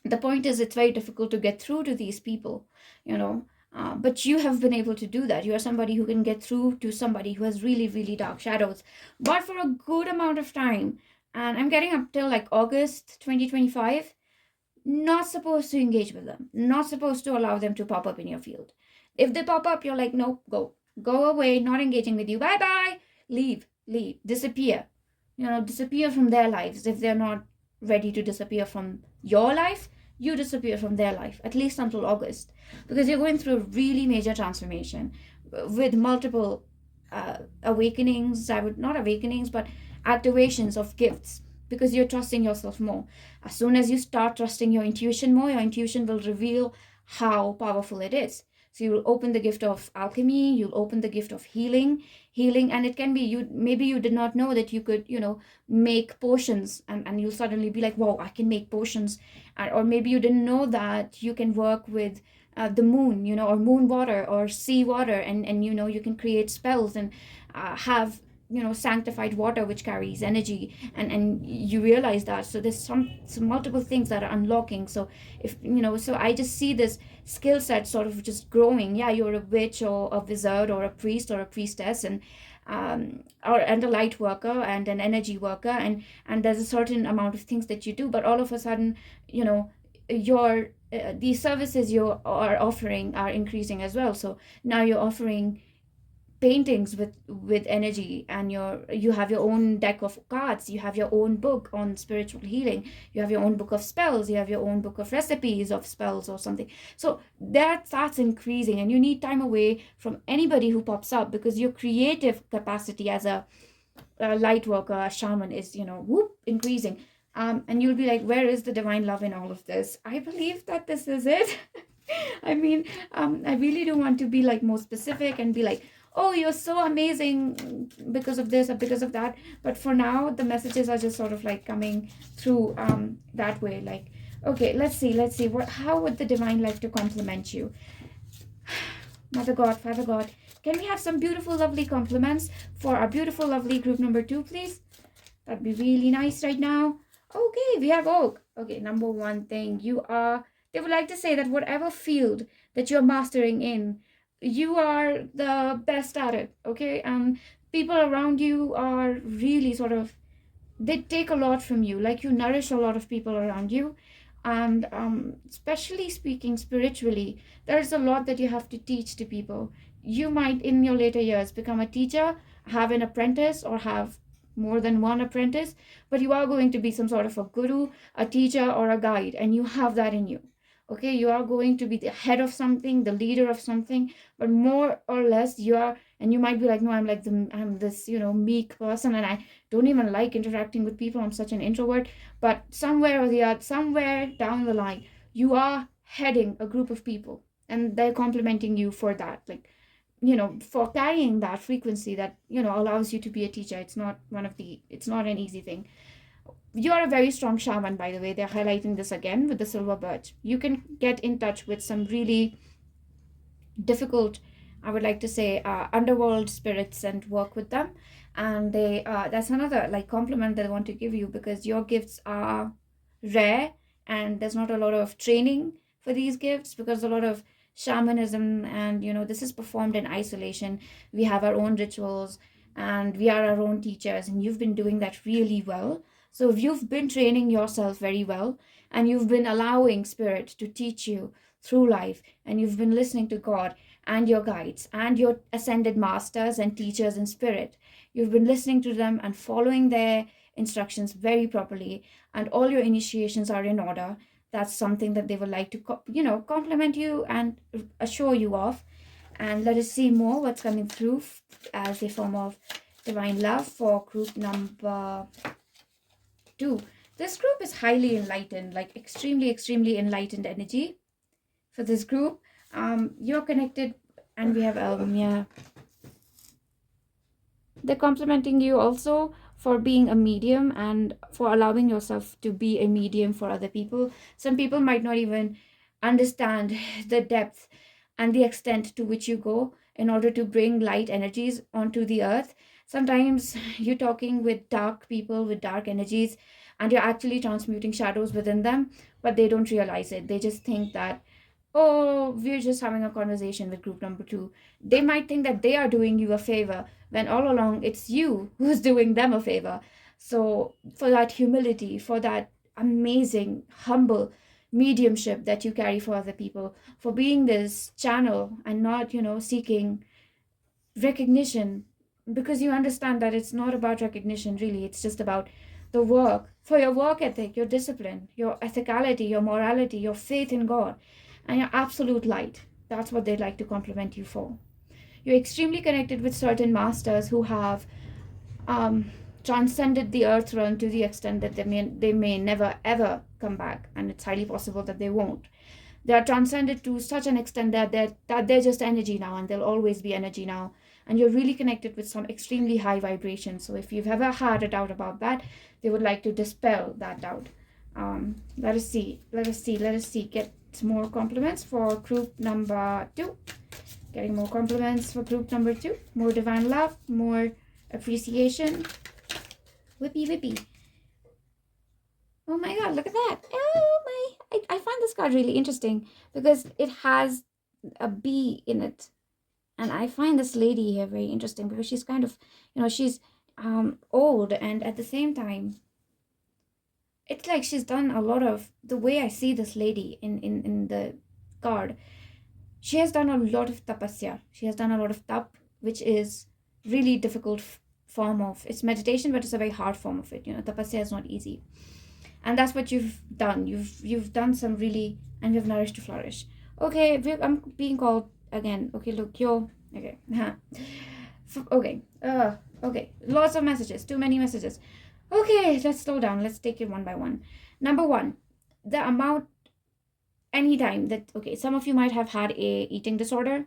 Speaker 1: the point is it's very difficult to get through to these people, but you have been able to do that. You are somebody who can get through to somebody who has really, really dark shadows, but for a good amount of time. And I'm getting up till like August 2025, not supposed to engage with them, not supposed to allow them to pop up in your field. If they pop up, you're like, nope, go away, not engaging with you, bye bye, leave, disappear, disappear from their lives. If they're not ready to disappear from your life, you disappear from their life, at least until August, because you're going through a really major transformation with multiple awakenings. Not awakenings, but activations of gifts, because you're trusting yourself more. As soon as you start trusting your intuition more, your intuition will reveal how powerful it is. So you will open the gift of alchemy, you'll open the gift of healing, and it can be maybe you did not know that you could, make potions, and you'll suddenly be like, wow, I can make potions. Or maybe you didn't know that you can work with the moon, or moon water or sea water, and you can create spells and have sanctified water which carries energy, and you realize that. So there's some multiple things that are unlocking. So if so I just see this skill set sort of just growing. Yeah, you're a witch or a wizard or a priest or a priestess, and a light worker and an energy worker, and there's a certain amount of things that you do, but all of a sudden your these services you are offering are increasing as well. So now you're offering paintings with energy, and you have your own deck of cards, you have your own book on spiritual healing, you have your own book of spells, you have your own book of recipes of spells or something. So that starts increasing, and you need time away from anybody who pops up, because your creative capacity as a light worker, a shaman is increasing. And you'll be like, where is the divine love in all of this? I believe that this is it. I mean, I really don't want to be like more specific and be like, oh, you're so amazing because of this or because of that. But for now, the messages are just sort of like coming through that way. Like, okay, let's see. How would the divine like to compliment you? Mother God, Father God, can we have some beautiful, lovely compliments for our beautiful, lovely group number 2, please? That'd be really nice right now. Okay, we have Oak. Okay, number 1 thing, they would like to say that whatever field that you're mastering in, you are the best at it, okay? And people around you are really sort of, they take a lot from you, like you nourish a lot of people around you. And especially speaking spiritually, there's a lot that you have to teach to people. You might in your later years become a teacher, have an apprentice, or have more than one apprentice, but you are going to be some sort of a guru, a teacher, or a guide, and you have that in you. Okay, you are going to be the head of something, the leader of something, but more or less you are, and you might be like, no, I'm this meek person, and I don't even like interacting with people, I'm such an introvert. But somewhere or the other, somewhere down the line, you are heading a group of people, and they're complimenting you for that, like for carrying that frequency that allows you to be a teacher. It's not an easy thing. You are a very strong shaman, by the way. They're highlighting this again with the silver birch. You can get in touch with some really difficult, I would like to say, underworld spirits and work with them. And they that's another like compliment that I want to give you, because your gifts are rare, and there's not a lot of training for these gifts, because a lot of shamanism and this is performed in isolation. We have our own rituals, and we are our own teachers, and you've been doing that really well. So if you've been training yourself very well, and you've been allowing spirit to teach you through life, and you've been listening to God and your guides and your ascended masters and teachers in spirit, you've been listening to them and following their instructions very properly, and all your initiations are in order, that's something that they would like to compliment you and assure you of. And let us see more what's coming through as a form of divine love for group number 2. This group is highly enlightened, like extremely enlightened energy for this group. You're connected, and we have Elmia. They're complimenting you also for being a medium and for allowing yourself to be a medium for other people. Some people might not even understand the depth and the extent to which you go in order to bring light energies onto the earth. Sometimes you're talking with dark people with dark energies, and you're actually transmuting shadows within them, but they don't realize it. They just think that, oh, we're just having a conversation with group number two. They might think that they are doing you a favor when all along it's you who's doing them a favor. So, for that humility, for that amazing, humble mediumship that you carry for other people, for being this channel and not, seeking recognition, because you understand that it's not about recognition, really. It's just about the work, for your work ethic, your discipline, your ethicality, your morality, your faith in God, and your absolute light. That's what they'd like to compliment you for. You're extremely connected with certain masters who have um, transcended the earth realm to the extent that they may never ever come back, and it's highly possible that they won't. They are transcended to such an extent that they're just energy now, and they'll always be energy now. And you're really connected with some extremely high vibration. So if you've ever had a doubt about that, they would like to dispel that doubt. Let us see. Get more compliments for group number 2. Getting more compliments for group number 2. More divine love, more appreciation. Whippy whippy. Oh my god, look at that. Oh my. I find this card really interesting because it has a bee in it. And I find this lady here very interesting because she's kind of, she's old, and at the same time, it's like she's done a lot of, the way I see this lady in the card, she has done a lot of tapasya. She has done a lot of tap, which is really difficult form of, it's meditation, but it's a very hard form of it. Tapasya is not easy. And that's what you've done. You've done some really, and you've nourished to flourish. Okay, I'm being called again. Okay, look, yo. Okay. Okay. Okay. Lots of messages. Too many messages. Okay, let's slow down. Let's take it one by one. Number 1, the amount, anytime that, okay, some of you might have had a eating disorder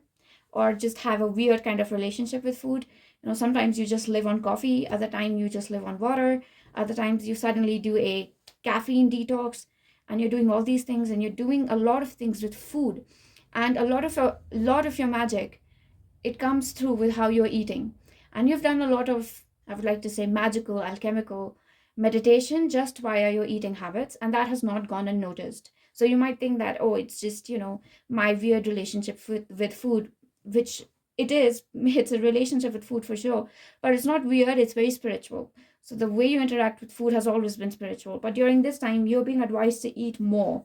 Speaker 1: or just have a weird kind of relationship with food. Sometimes you just live on coffee. Other time you just live on water. Other times you suddenly do a caffeine detox, and you're doing all these things, and you're doing a lot of things with food, and a lot of your magic, it comes through with how you're eating. And you've done a lot of, I would like to say, magical alchemical meditation just via your eating habits, and that has not gone unnoticed. So you might think that, oh, it's just my weird relationship with food, which it is. It's a relationship with food for sure, but it's not weird, it's very spiritual. So the way you interact with food has always been spiritual, but during this time you're being advised to eat more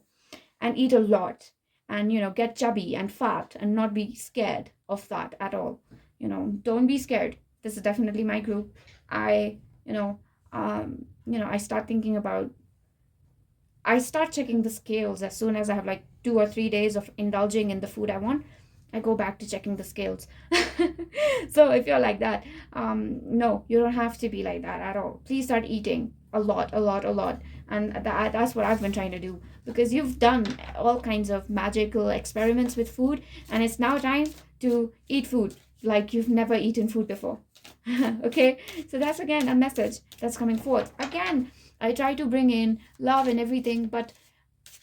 Speaker 1: and eat a lot, and get chubby and fat, and not be scared of that at all. Don't be scared. This is definitely my group. I start checking the scales as soon as I have like 2 or 3 days of indulging in the food I want. I go back to checking the scales. So if you're like that, no, you don't have to be like that at all. Please start eating a lot. And that's what I've been trying to do, because you've done all kinds of magical experiments with food, and it's now time to eat food like you've never eaten food before. Okay, so that's again a message that's coming forth. Again, I try to bring in love and everything, but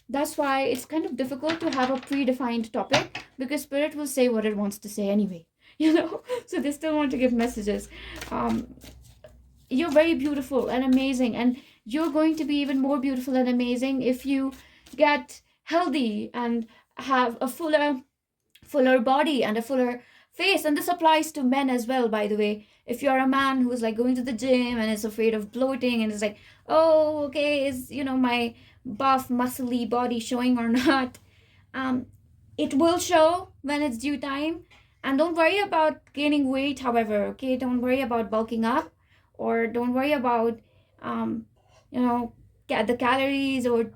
Speaker 1: that's why it's kind of difficult to have a predefined topic, because spirit will say what it wants to say anyway. So they still want to give messages. You're very beautiful and amazing, and you're going to be even more beautiful and amazing if you get healthy and have a fuller body and a fuller face. And this applies to men as well, by the way. If you're a man who's like going to the gym and is afraid of bloating and is like, oh, okay, is my buff muscly body showing or not, it will show when it's due time. And don't worry about gaining weight, however. Okay, don't worry about bulking up, or don't worry about the calories or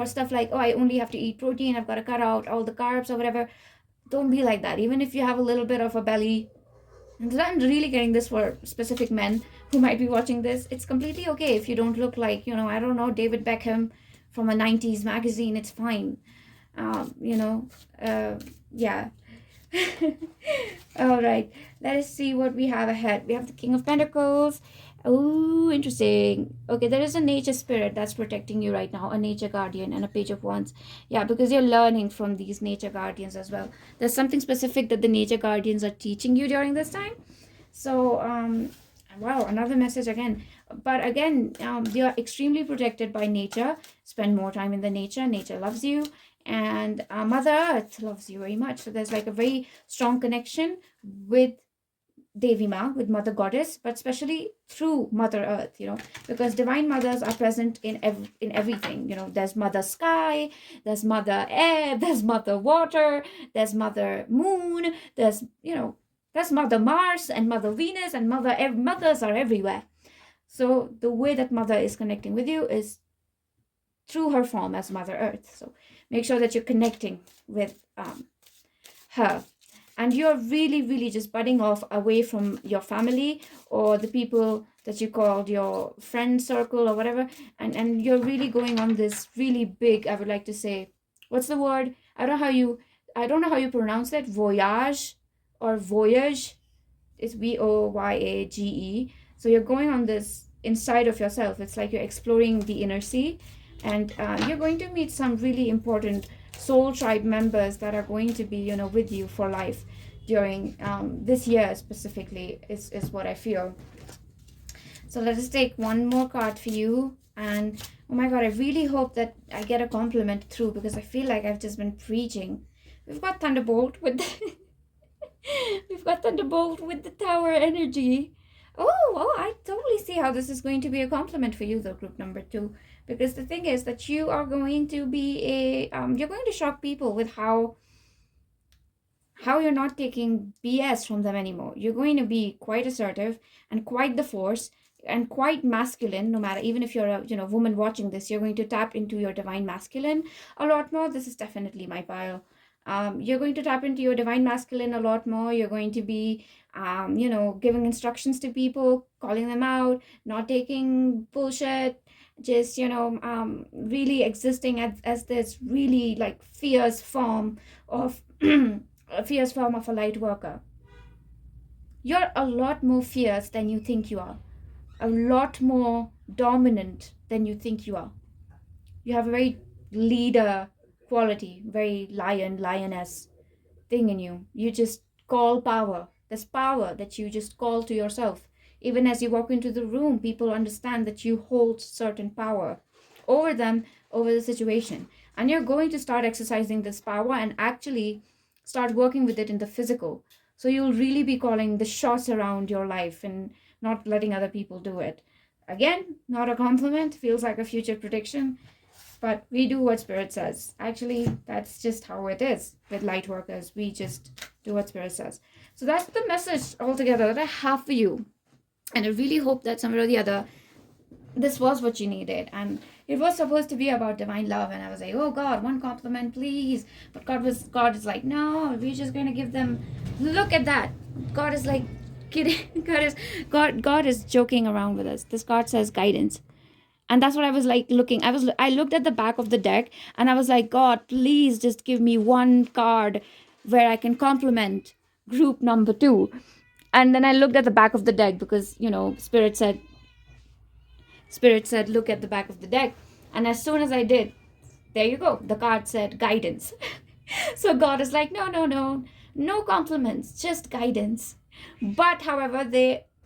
Speaker 1: stuff like, oh, I only have to eat protein, I've got to cut out all the carbs or whatever. Don't be like that. Even if you have a little bit of a belly, and I'm really getting this for specific men who might be watching this, it's completely okay if you don't look like, I don't know, David Beckham from a 90s magazine. It's fine. Yeah. All right, let us see what we have ahead. We have the King of Pentacles. Oh, interesting. Okay, there is a nature spirit that's protecting you right now, a nature guardian and a page of wands. Yeah, because you're learning from these nature guardians as well. There's something specific that the nature guardians are teaching you during this time. So, wow, another message again. But again, you are extremely protected by nature. Spend more time in the nature. Nature loves you. And Mother Earth loves you very much. So there's like a very strong connection with Devi Ma, with Mother Goddess, but especially through Mother Earth, because divine mothers are present in everything. There's Mother Sky, there's Mother Air, there's Mother Water, there's Mother Moon, there's Mother Mars and Mother Venus, and mothers are everywhere. So the way that Mother is connecting with you is through her form as Mother Earth. So make sure that you're connecting with her. And you're really, really just budding off away from your family or the people that you called your friend circle or whatever. And you're really going on this really big, I would like to say, what's the word? I don't know how you pronounce it. Voyage or voyage. It's Voyage. So you're going on this inside of yourself. It's like you're exploring the inner sea. And you're going to meet some really important soul tribe members that are going to be with you for life during this year specifically is what I feel. So let us take one more card for you. And oh my god, I really hope that I get a compliment through, because I feel like I've just been preaching. We've got Thunderbolt with the Tower energy. Oh, I totally see how this is going to be a compliment for you though, group number 2. Because the thing is that you are going to be you're going to shock people with how you're not taking BS from them anymore. You're going to be quite assertive and quite the force and quite masculine. No matter, even if you're a woman watching this, you're going to tap into your divine masculine a lot more. This is definitely my pile. You're going to tap into your divine masculine a lot more. You're going to be giving instructions to people, calling them out, not taking bullshit, just really existing as this really like fierce form of a light worker. You're a lot more fierce than you think you are, a lot more dominant than you think you are. You have a very leader quality, very lioness thing in you. You just call power. There's power that you just call to yourself. Even as you walk into the room, people understand that you hold certain power over them, over the situation. And you're going to start exercising this power and actually start working with it in the physical. So you'll really be calling the shots around your life and not letting other people do it. Again, not a compliment, feels like a future prediction, but we do what Spirit says. Actually, that's just how it is with light workers. We just do what Spirit says. So that's the message altogether that I have for you. And I really hope that somewhere or the other, this was what you needed. And it was supposed to be about divine love. And I was like, oh God, one compliment, please. But God is like, no, we're just going to give them, look at that. God is like kidding. God is joking around with us. This card says guidance. And that's what I was like looking. I looked at the back of the deck and I was like, God, please just give me one card where I can compliment group number 2. And then I looked at the back of the deck because, Spirit said, look at the back of the deck. And as soon as I did, there you go. The card said guidance. So God is like, no compliments, just guidance. But however,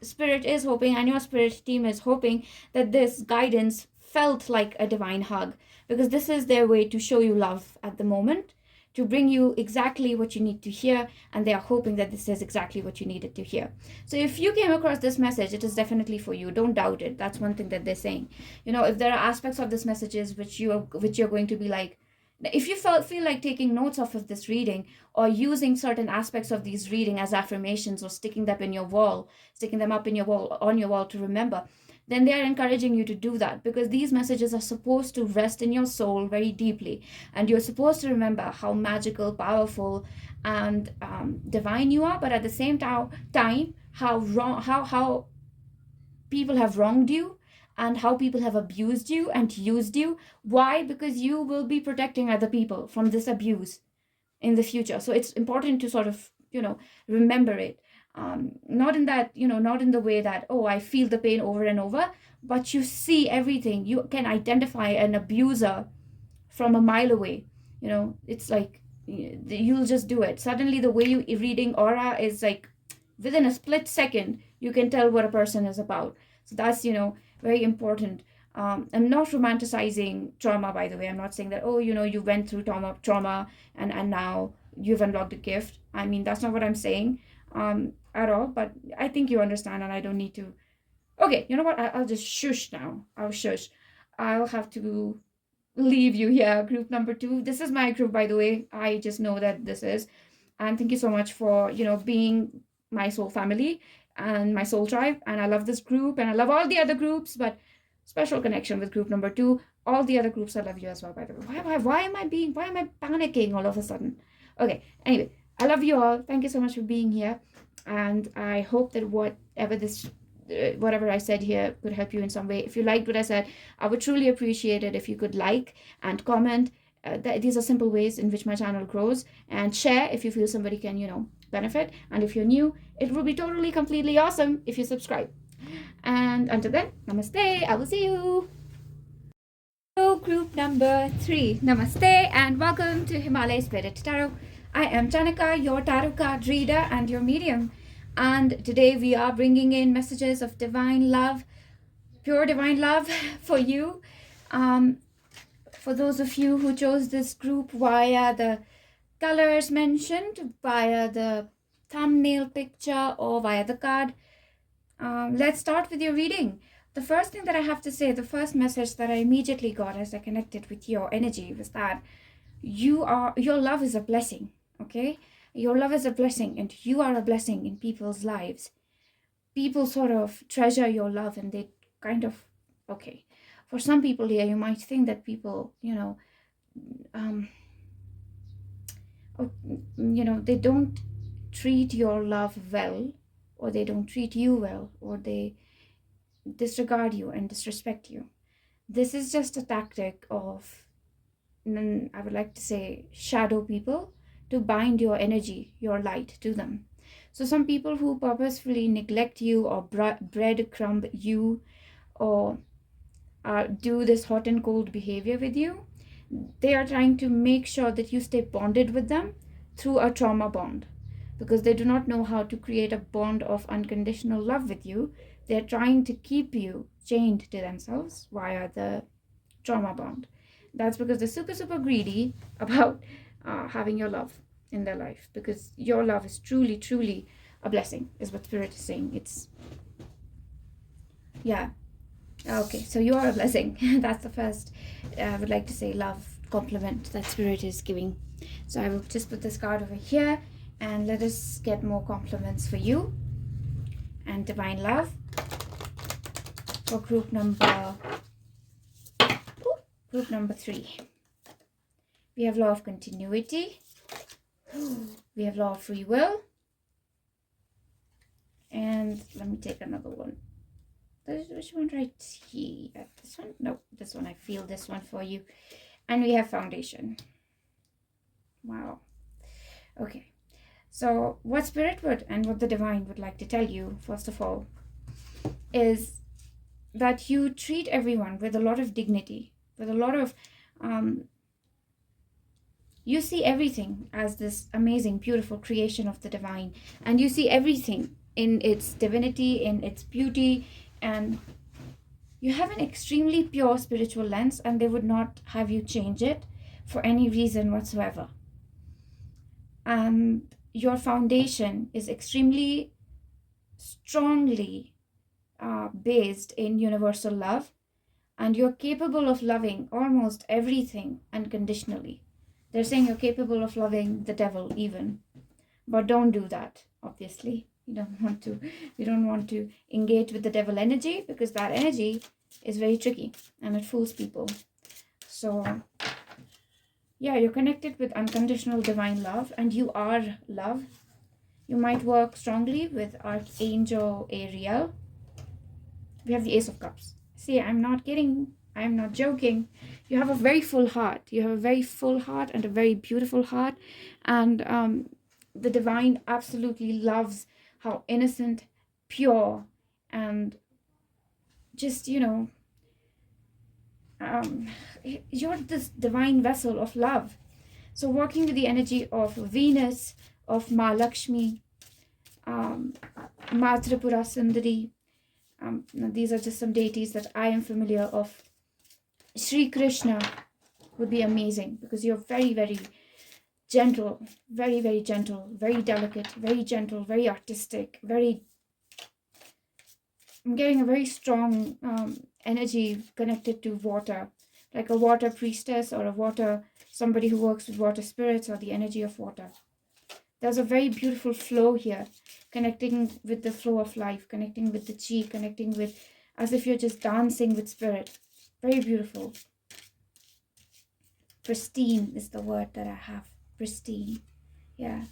Speaker 1: Spirit is hoping, and your Spirit team is hoping, that this guidance felt like a divine hug, because this is their way to show you love at the moment, to bring you exactly what you need to hear, and they are hoping that this is exactly what you needed to hear. So if you came across this message, it is definitely for you. Don't doubt it. That's one thing that they're saying. If there are aspects of this messages which you're going to be like, if you feel like taking notes off of this reading or using certain aspects of these reading as affirmations or sticking them up in your wall, on your wall to remember, then they are encouraging you to do that, because these messages are supposed to rest in your soul very deeply, and you're supposed to remember how magical, powerful, and divine you are, but at the same time how people have wronged you and how people have abused you and used you. Why? Because you will be protecting other people from this abuse in the future. So it's important to sort of, remember it. Not in that, not in the way that, oh, I feel the pain over and over, but you see everything. You can identify an abuser from a mile away. It's like you'll just do it. Suddenly the way you reading aura is like within a split second you can tell what a person is about. So that's very important. I'm not romanticizing trauma, by the way. I'm not saying that, oh, you went through trauma and now you've unlocked a gift. I mean, that's not what I'm saying at all, but I think you understand, and I don't need to. Okay, you know what, I'll just shush now. I'll shush. I'll have to leave you here. Group number 2, this is my group, by the way. I just know that this is. And thank you so much for being my soul family and my soul tribe. And I love this group, and I love all the other groups, but special connection with group number 2. All the other groups, I love you as well, by the way. Why am I panicking all of a sudden? Okay, anyway, I love you all. Thank you so much for being here, and I hope that whatever I said here could help you in some way. If you liked what I said, I would truly appreciate it if you could like and comment. These are simple ways in which my channel grows, and share if you feel somebody can benefit. And if you're new, it will be totally completely awesome if you subscribe. And until then, namaste. I will see you. So group number 3, namaste and welcome to Himalaya Spirit Tarot. I am Chanika, your tarot card reader and your medium. And today we are bringing in messages of divine love, pure divine love for you. For those of you who chose this group via the colors mentioned, via the thumbnail picture, or via the card, let's start with your reading. The first thing that I have to say, the first message that I immediately got as I connected with your energy was that your love is a blessing, okay? Your love is a blessing, and you are a blessing in people's lives. People sort of treasure your love, and they kind of, okay. For some people here, you might think that people, they don't treat your love well, or they don't treat you well, or they disregard you and disrespect you. This is just a tactic of, I would like to say, shadow people, to bind your energy, your light to them. So some people who purposefully neglect you, or breadcrumb you, or do this hot and cold behavior with you, they are trying to make sure that you stay bonded with them through a trauma bond, because they do not know how to create a bond of unconditional love with you. They're trying to keep you chained to themselves via the trauma bond. That's because they're super, super greedy about having your love in their life, because your love is truly, truly a blessing, is what Spirit is saying. It's, yeah. Okay, so you are a blessing. That's the first, I would like to say, love compliment that Spirit is giving. So I will just put this card over here, and let us get more compliments for you and divine love for group number 3. We have law of continuity. We have law of free will. And let me take another one. Which one right here? This one? No, this one. I feel this one for you. And we have foundation. Wow. Okay. So what Spirit would, and what the divine would like to tell you, first of all, is that you treat everyone with a lot of dignity, with a lot of, you see everything as this amazing, beautiful creation of the divine, and you see everything in its divinity, in its beauty, and you have an extremely pure spiritual lens, and they would not have you change it for any reason whatsoever. And your foundation is extremely strongly based in universal love, and you're capable of loving almost everything unconditionally. They're saying you're capable of loving the devil even, but don't do that, obviously. You don't want to engage with the devil energy, because that energy is very tricky and it fools people. So yeah, you're connected with unconditional divine love, and you are love. You might work strongly with Archangel Ariel. We have the Ace of Cups. See, I'm not joking. You have a very full heart. You have a very full heart and a very beautiful heart. And the divine absolutely loves how innocent, pure, and just, you're this divine vessel of love. So working with the energy of Venus, of Ma Lakshmi, Ma Tripura Sundari. These are just some deities that I am familiar of. Sri Krishna would be amazing, because you're very, very gentle, very, very gentle, very delicate, very gentle, very artistic, I'm getting a very strong energy connected to water, like a water priestess or somebody who works with water spirits or the energy of water. There's a very beautiful flow here, connecting with the flow of life, connecting with the chi, connecting with, as if you're just dancing with spirit. Very beautiful. Pristine is the word that I have. Pristine. Yeah.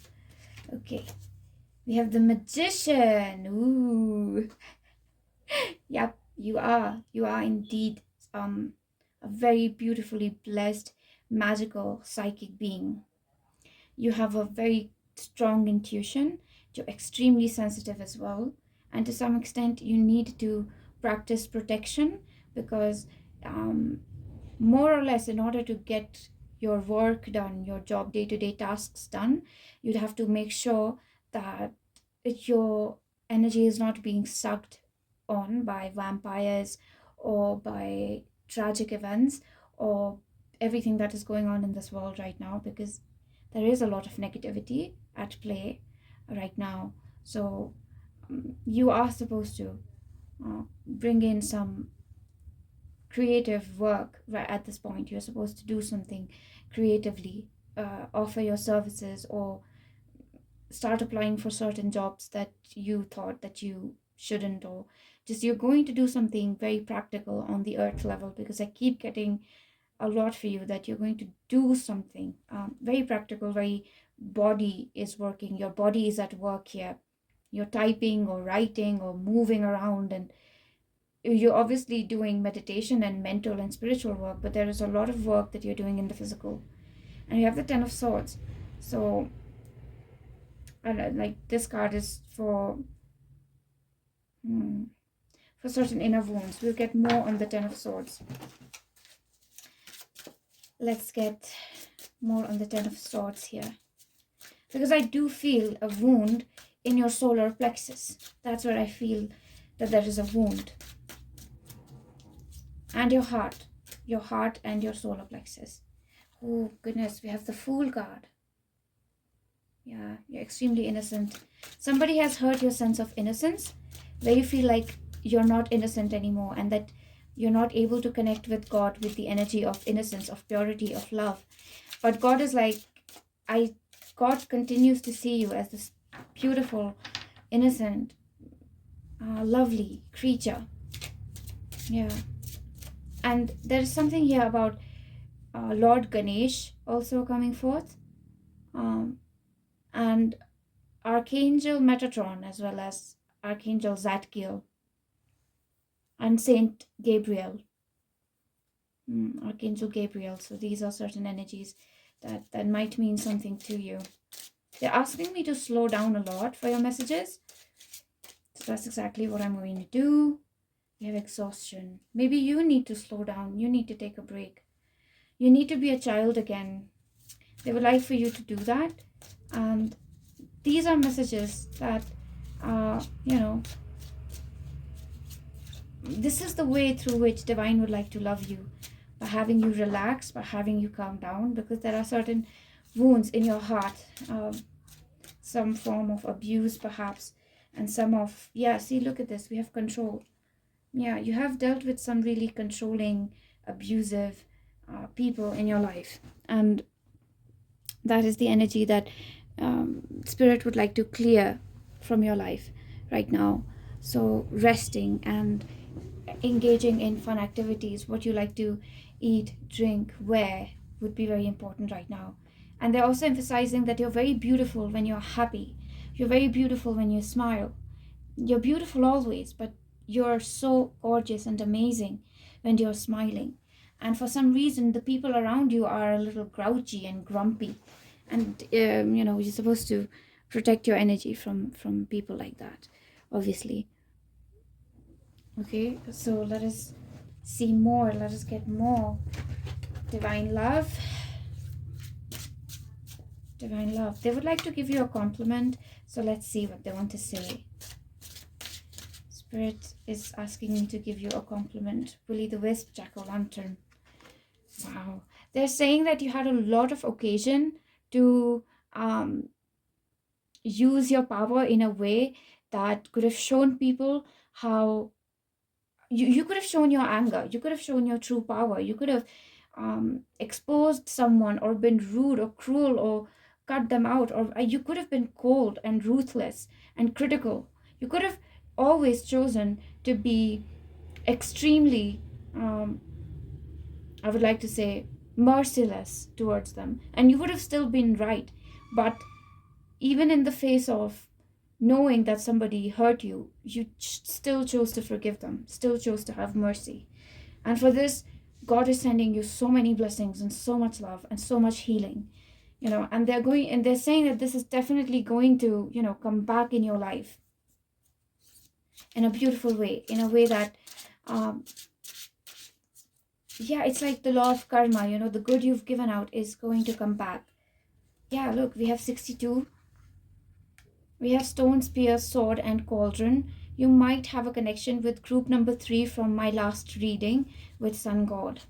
Speaker 1: Okay. We have the Magician. Ooh. Yep, you are indeed a very beautifully blessed, magical, psychic being. You have a very strong intuition. You're extremely sensitive as well, and to some extent you need to practice protection, because more or less, in order to get your work done, your job, day-to-day tasks done, you'd have to make sure that your energy is not being sucked on by vampires or by tragic events or everything that is going on in this world right now, because there is a lot of negativity at play right now. So you are supposed to bring in some creative work. Right at this point, you're supposed to do something creatively, offer your services, or start applying for certain jobs that you thought that you shouldn't, or just you're going to do something very practical on the earth level, because I keep getting a lot for you that you're going to do something very practical, very body is working, your body is at work here. You're typing or writing or moving around, and you're obviously doing meditation and mental and spiritual work, but there is a lot of work that you're doing in the physical. And you have the Ten of Swords. So like this card is for certain inner wounds. We'll get more on the Ten of Swords. Let's get more on the Ten of Swords here, because I do feel a wound in your solar plexus. That's where I feel that there is a wound. And your heart and your solar plexus. Oh goodness, we have the Fool card. Yeah, you're extremely innocent. Somebody has hurt your sense of innocence, where you feel like you're not innocent anymore, and that you're not able to connect with God with the energy of innocence, of purity, of love. But God is like, God continues to see you as this beautiful, innocent, lovely creature. Yeah. And there is something here about Lord Ganesh also coming forth, and Archangel Metatron, as well as Archangel Zadkiel and Saint Gabriel, Archangel Gabriel. So these are certain energies that might mean something to you. They're asking me to slow down a lot for your messages, so that's exactly what I'm going to do. You have exhaustion. Maybe you need to slow down. You need to take a break. You need to be a child again. They would like for you to do that. And these are messages that, this is the way through which Divine would like to love you, by having you relax, by having you calm down, because there are certain wounds in your heart, some form of abuse perhaps, and some of, see, look at this, we have control. Yeah, you have dealt with some really controlling, abusive people in your life, and that is the energy that Spirit would like to clear from your life right now. So resting and engaging in fun activities, what you like to eat, drink, wear, would be very important right now. And they're also emphasizing that you're very beautiful when you're happy. You're very beautiful when you smile. You're beautiful always, but you're so gorgeous and amazing when you're smiling. And for some reason, the people around you are a little grouchy and grumpy. And, you're supposed to protect your energy from people like that, obviously. Okay, so let us see more. Let us get more. Divine love. Divine love. They would like to give you a compliment. So let's see what they want to say. Spirit is asking me to give you a compliment. Willy the Wisp, Jack-o'-lantern. Wow. They're saying that you had a lot of occasion to use your power in a way that could have shown people how you could have shown your anger. You could have shown your true power. You could have exposed someone or been rude or cruel or cut them out, or you could have been cold and ruthless and critical. You could have always chosen to be extremely I would like to say merciless towards them, and you would have still been right. But even in the face of knowing that somebody hurt you, you still chose to forgive them, still chose to have mercy. And for this, God is sending you so many blessings and so much love and so much healing, and they're saying that this is definitely going to, come back in your life in a beautiful way, in a way that, it's like the law of karma, the good you've given out is going to come back. Yeah, look, we have 62. We have stone, spear, sword, and cauldron. You might have a connection with group number 3 from my last reading with Sun God.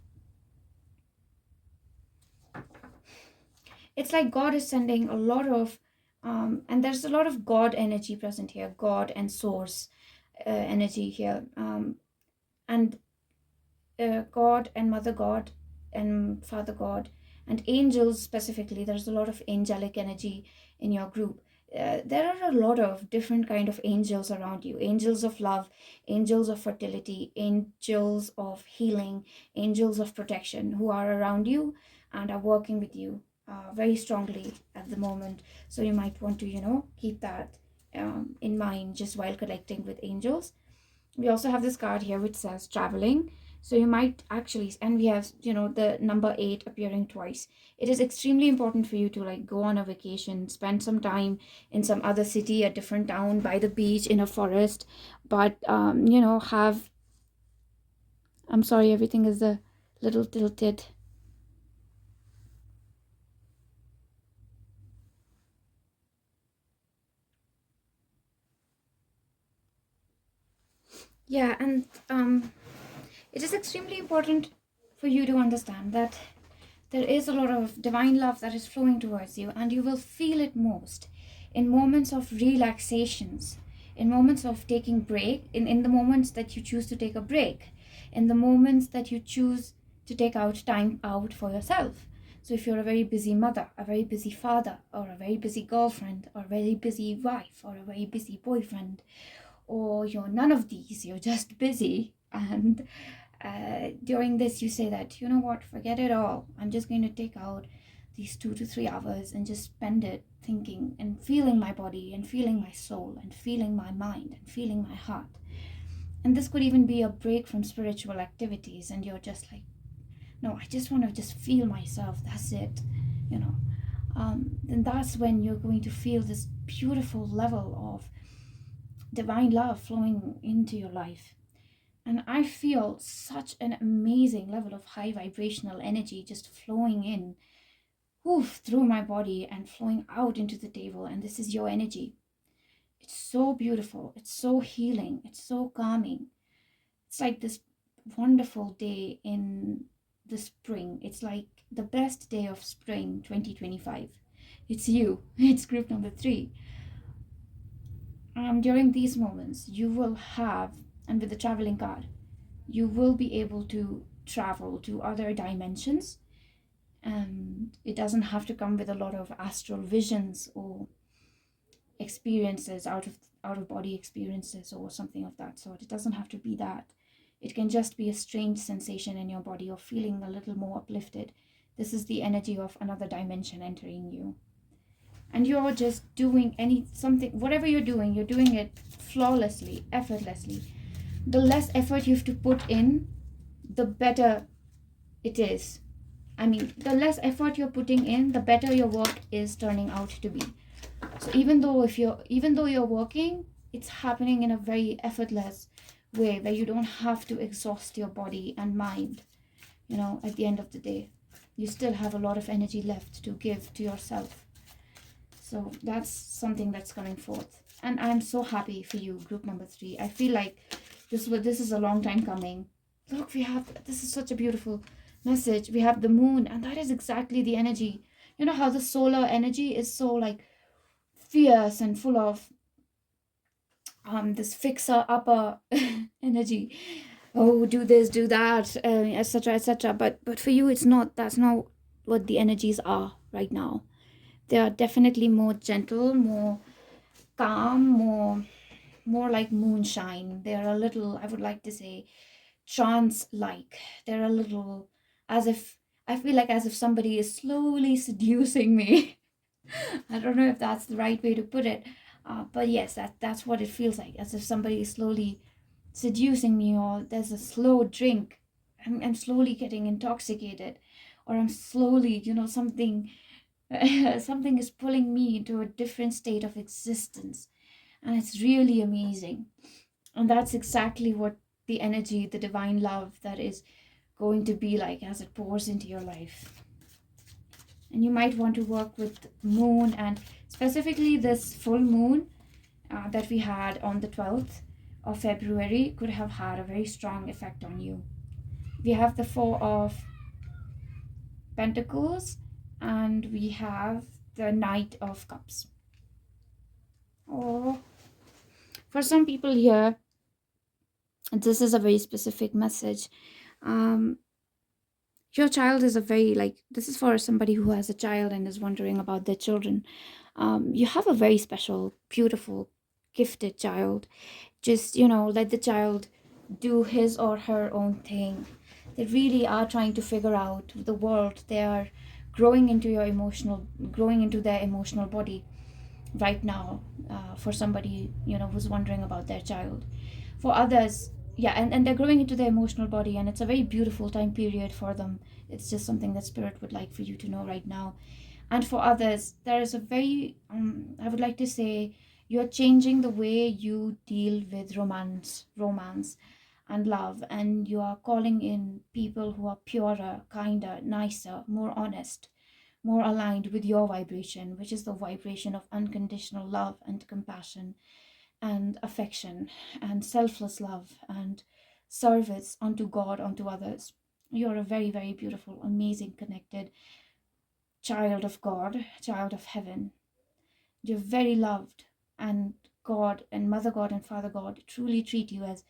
Speaker 1: It's like God is sending a lot of, and there's a lot of God energy present here, God and source energy here. And God and Mother God and Father God and angels specifically. There's a lot of angelic energy in your group. There are a lot of different kind of angels around you. Angels of love, angels of fertility, angels of healing, angels of protection who are around you and are working with you very strongly at the moment. So you might want to, keep that in mind just while connecting with angels. We also have this card here which says traveling. So you might actually, and we have, the number 8 appearing twice. It is extremely important for you to go on a vacation, spend some time in some other city, a different town, by the beach, in a forest, but, have, I'm sorry, everything is a little tilted. Yeah, and it is extremely important for you to understand that there is a lot of divine love that is flowing towards you, and you will feel it most in moments of relaxations, in moments of taking break, in the moments that you choose to take a break, in the moments that you choose to take out time out for yourself. So if you're a very busy mother, a very busy father, or a very busy girlfriend, or a very busy wife, or a very busy boyfriend, or you're none of these, you're just busy, and during this you say that, you know what, forget it all, I'm just going to take out these 2 to 3 hours and just spend it thinking and feeling my body and feeling my soul and feeling my mind and feeling my heart. And this could even be a break from spiritual activities, and you're just like, no, I just want to just feel myself, that's it, then that's when you're going to feel this beautiful level of divine love flowing into your life. And I feel such an amazing level of high vibrational energy just flowing in through my body and flowing out into the table. And this is your energy. It's so beautiful. It's so healing. It's so calming. It's like this wonderful day in the spring. It's like the best day of spring 2025. It's you. It's group number 3. During these moments, you will have, and with the traveling card, you will be able to travel to other dimensions, and it doesn't have to come with a lot of astral visions or experiences, out of body experiences or something of that sort. It doesn't have to be that. It can just be a strange sensation in your body of feeling a little more uplifted. This is the energy of another dimension entering you. And you're just doing whatever you're doing it flawlessly, effortlessly. The less effort you have to put in, the better it is. I mean, the less effort you're putting in, the better your work is turning out to be. So even though you're working, it's happening in a very effortless way, where you don't have to exhaust your body and mind. At the end of the day, you still have a lot of energy left to give to yourself. So that's something that's coming forth, and I'm so happy for you, group number 3. I feel like this is a long time coming. Look, this is such a beautiful message. We have the moon, and that is exactly the energy. You know how the solar energy is so like fierce and full of this fixer upper energy. Oh, do this, do that, etc, etc. But for you, it's not. That's not what the energies are right now. They are definitely more gentle, more calm, more like moonshine. They're a little, I would like to say, trance-like. They're a little as if, I feel like as if somebody is slowly seducing me. I don't know if that's the right way to put it, but yes, that's what it feels like, as if somebody is slowly seducing me, or there's a slow drink. I'm slowly getting intoxicated, or I'm slowly, something something is pulling me into a different state of existence, and it's really amazing. And that's exactly what the energy, the divine love that is going to be like as it pours into your life. And you might want to work with moon, and specifically this full moon that we had on the 12th of February could have had a very strong effect on you. We have the 4 of Pentacles, and we have the Knight of Cups. Oh, for some people here, this is a very specific message. Your child is a very, this is for somebody who has a child and is wondering about their children. You have a very special, beautiful, gifted child. Just, let the child do his or her own thing. They really are trying to figure out the world. They are growing into their emotional body right now, for somebody, who's wondering about their child. For others, yeah, and they're growing into their emotional body, and it's a very beautiful time period for them. It's just something that Spirit would like for you to know right now. And for others, there is a very, I would like to say, you're changing the way you deal with romance and love, and you are calling in people who are purer, kinder, nicer, more honest, more aligned with your vibration, which is the vibration of unconditional love and compassion and affection and selfless love and service unto God, unto others. You're a very, very beautiful, amazing, connected child of God, child of heaven. You're very loved, and God and Mother God and Father God truly treat you as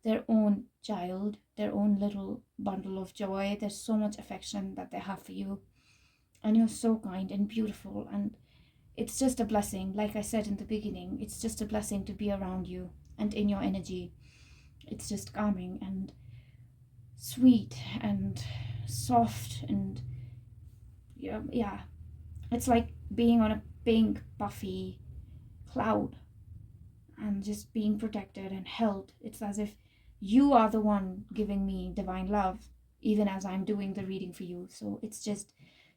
Speaker 1: their own child, their own little bundle of joy. There's so much affection that they have for you, and you're so kind and beautiful, and it's just a blessing. Like I said in the beginning, it's just a blessing to be around you and in your energy. It's just calming and sweet and soft, and yeah, it's like being on a pink puffy cloud and just being protected and held. It's as if you are the one giving me divine love, even as I'm doing the reading for you. So it's just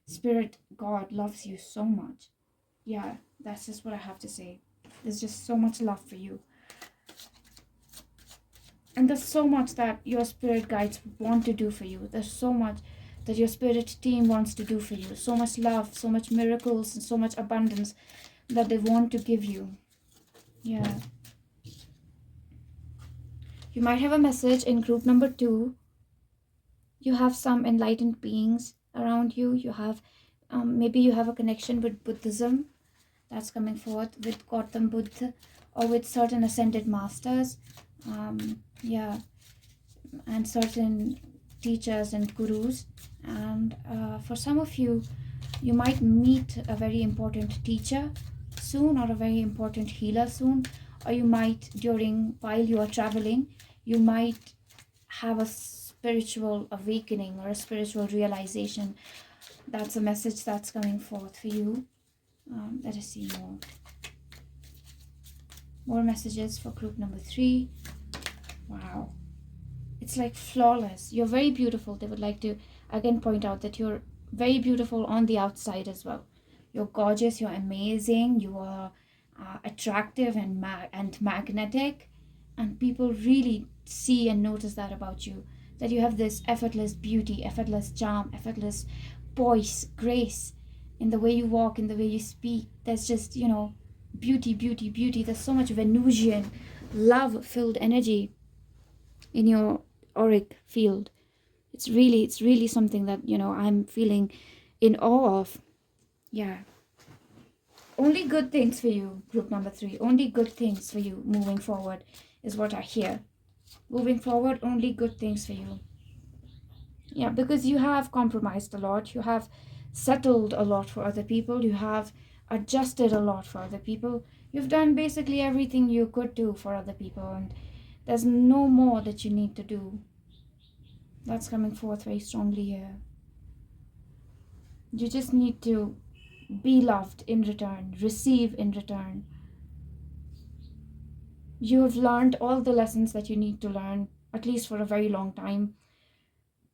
Speaker 1: Spirit, God loves you so much. Yeah, that's just what I have to say. There's just so much love for you. And there's so much that your spirit guides want to do for you. There's so much that your spirit team wants to do for you. So much love, so much miracles, and so much abundance that they want to give you. Yeah. You might have a message in group number 2. You have some enlightened beings around you. You have, maybe you have a connection with Buddhism that's coming forth, with Gautam Buddha, or with certain ascended masters. Yeah, and certain teachers and gurus. And for some of you, you might meet a very important teacher soon, or a very important healer soon, or you might, while you are traveling, you might have a spiritual awakening or a spiritual realization. That's a message that's coming forth for you. Let us see more messages for group number 3. Wow, it's like flawless. You're very beautiful. They would like to again point out that you're very beautiful on the outside as well. You're gorgeous, you're amazing, you are attractive and magnetic, and people really see and notice that about you, that you have this effortless beauty, effortless charm, effortless poise, grace in the way you walk, in the way you speak. There's just, beauty, beauty, beauty. There's so much Venusian, love filled energy in your auric field. It's really something that, I'm feeling in awe of. Yeah. Only good things for you, group number 3. Only good things for you moving forward is what I hear. Moving forward, only good things for you. Yeah, because you have compromised a lot. You have settled a lot for other people. You have adjusted a lot for other people. You've done basically everything you could do for other people, and there's no more that you need to do. That's coming forth very strongly here. You just need to be loved in return, receive in return. You have learned all the lessons that you need to learn, at least for a very long time.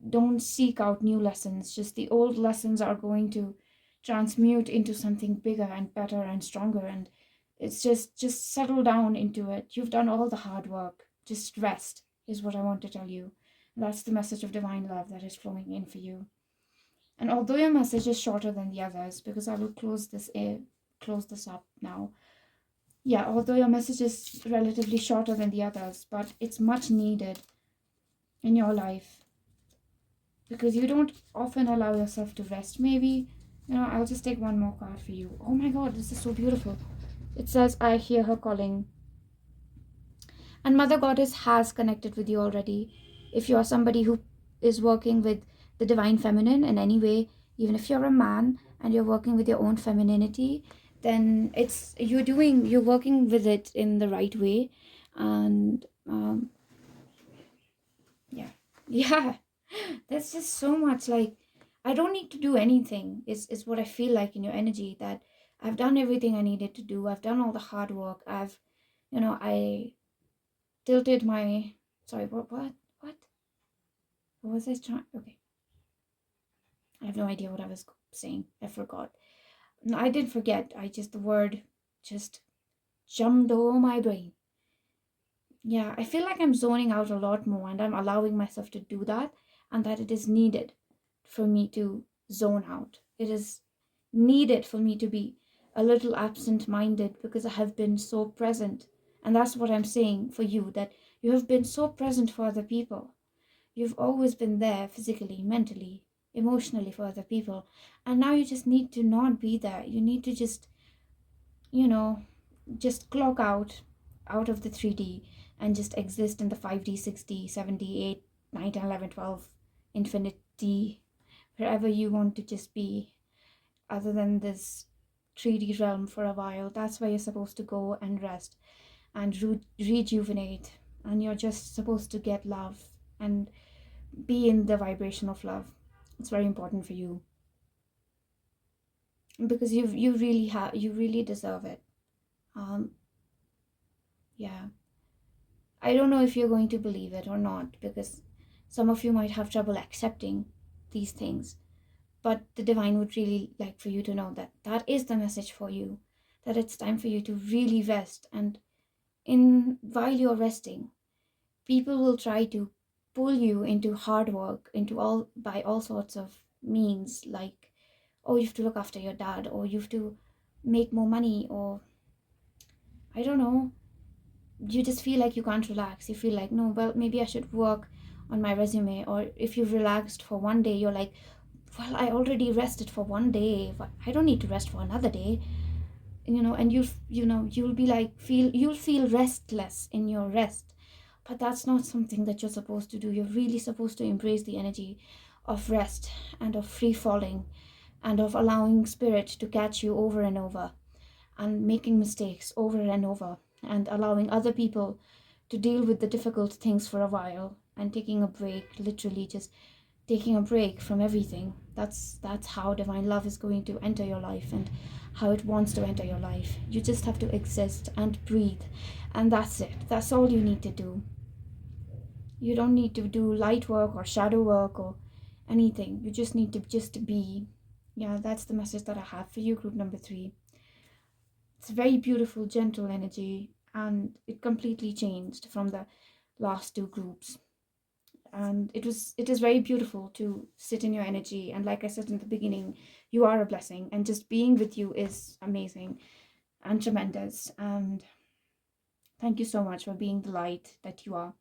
Speaker 1: Don't seek out new lessons. Just the old lessons are going to transmute into something bigger and better and stronger, and it's just settle down into it. You've done all the hard work. Just rest is what I want to tell you. That's the message of divine love that is flowing in for you. And although your message is shorter than the others, because I will close this up now. Yeah, although your message is relatively shorter than the others, but it's much needed in your life, because you don't often allow yourself to rest. Maybe, I'll just take one more card for you. Oh my god, this is so beautiful. It says, I hear her calling. And Mother Goddess has connected with you already. If you are somebody who is working with the divine feminine in any way, even if you're a man and you're working with your own femininity, then you're working with it in the right way. And yeah, there's just so much, like, I don't need to do anything is what I feel like in your energy, that I've done everything I needed to do. I've done all the hard work. I tilted my, sorry, what was I trying? Okay, I have no idea what I was saying. I forgot. No, I didn't forget. The word just jumped over my brain. Yeah, I feel like I'm zoning out a lot more, and I'm allowing myself to do that, and that it is needed for me to zone out. It is needed for me to be a little absent-minded, because I have been so present. And that's what I'm saying for you, that you have been so present for other people. You've always been there physically, mentally, emotionally for other people. And now you just need to not be there. You need to just, just clock out of the 3D and just exist in the 5D, 6D, 7D, 8, 9, 10, 11, 12, infinity, wherever you want to just be, other than this 3D realm for a while. That's where you're supposed to go and rest and rejuvenate. And you're just supposed to get love and be in the vibration of love. It's very important for you, because you really deserve it. Yeah, I don't know if you're going to believe it or not, because some of you might have trouble accepting these things, but the divine would really like for you to know that that is the message for you, that it's time for you to really rest. And while you're resting, people will try to pull you into hard work, by all sorts of means, like, oh, you have to look after your dad, or you have to make more money, or I don't know, you just feel like you can't relax. You feel like, no, well, maybe I should work on my resume. Or if you've relaxed for one day, you're like, well, I already rested for one day, I don't need to rest for another day. And you'll be like, you'll feel restless in your rest. But that's not something that you're supposed to do. You're really supposed to embrace the energy of rest and of free falling and of allowing spirit to catch you over and over, and making mistakes over and over, and allowing other people to deal with the difficult things for a while, and taking a break, literally just taking a break from everything. That's how divine love is going to enter your life, and how it wants to enter your life. You just have to exist and breathe, and that's it. That's all you need to do. You don't need to do light work or shadow work or anything. You just need to just be. Yeah, that's the message that I have for you, group number 3. It's a very beautiful, gentle energy, and it completely changed from the last 2 groups. And it is very beautiful to sit in your energy. And like I said in the beginning, you are a blessing, and just being with you is amazing and tremendous. And thank you so much for being the light that you are.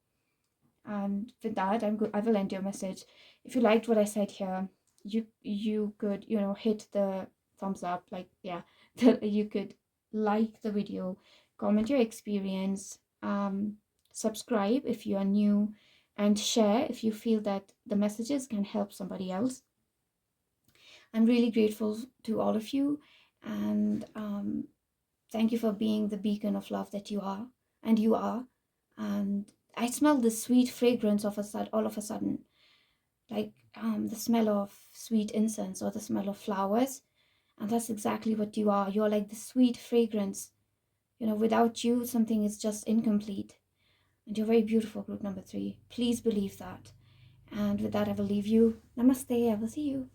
Speaker 1: And with that, I will end your message. If you liked what I said here, you could, hit the thumbs up, like, yeah, you could like the video, comment your experience, subscribe if you are new, and share if you feel that the messages can help somebody else. I'm really grateful to all of you, and thank you for being the beacon of love that you are, and you are. And I smell the sweet fragrance all of a sudden, like the smell of sweet incense or the smell of flowers. And that's exactly what you are. You're like the sweet fragrance. Without you, something is just incomplete. And you're very beautiful, group number 3. Please believe that. And with that, I will leave you. Namaste. I will see you.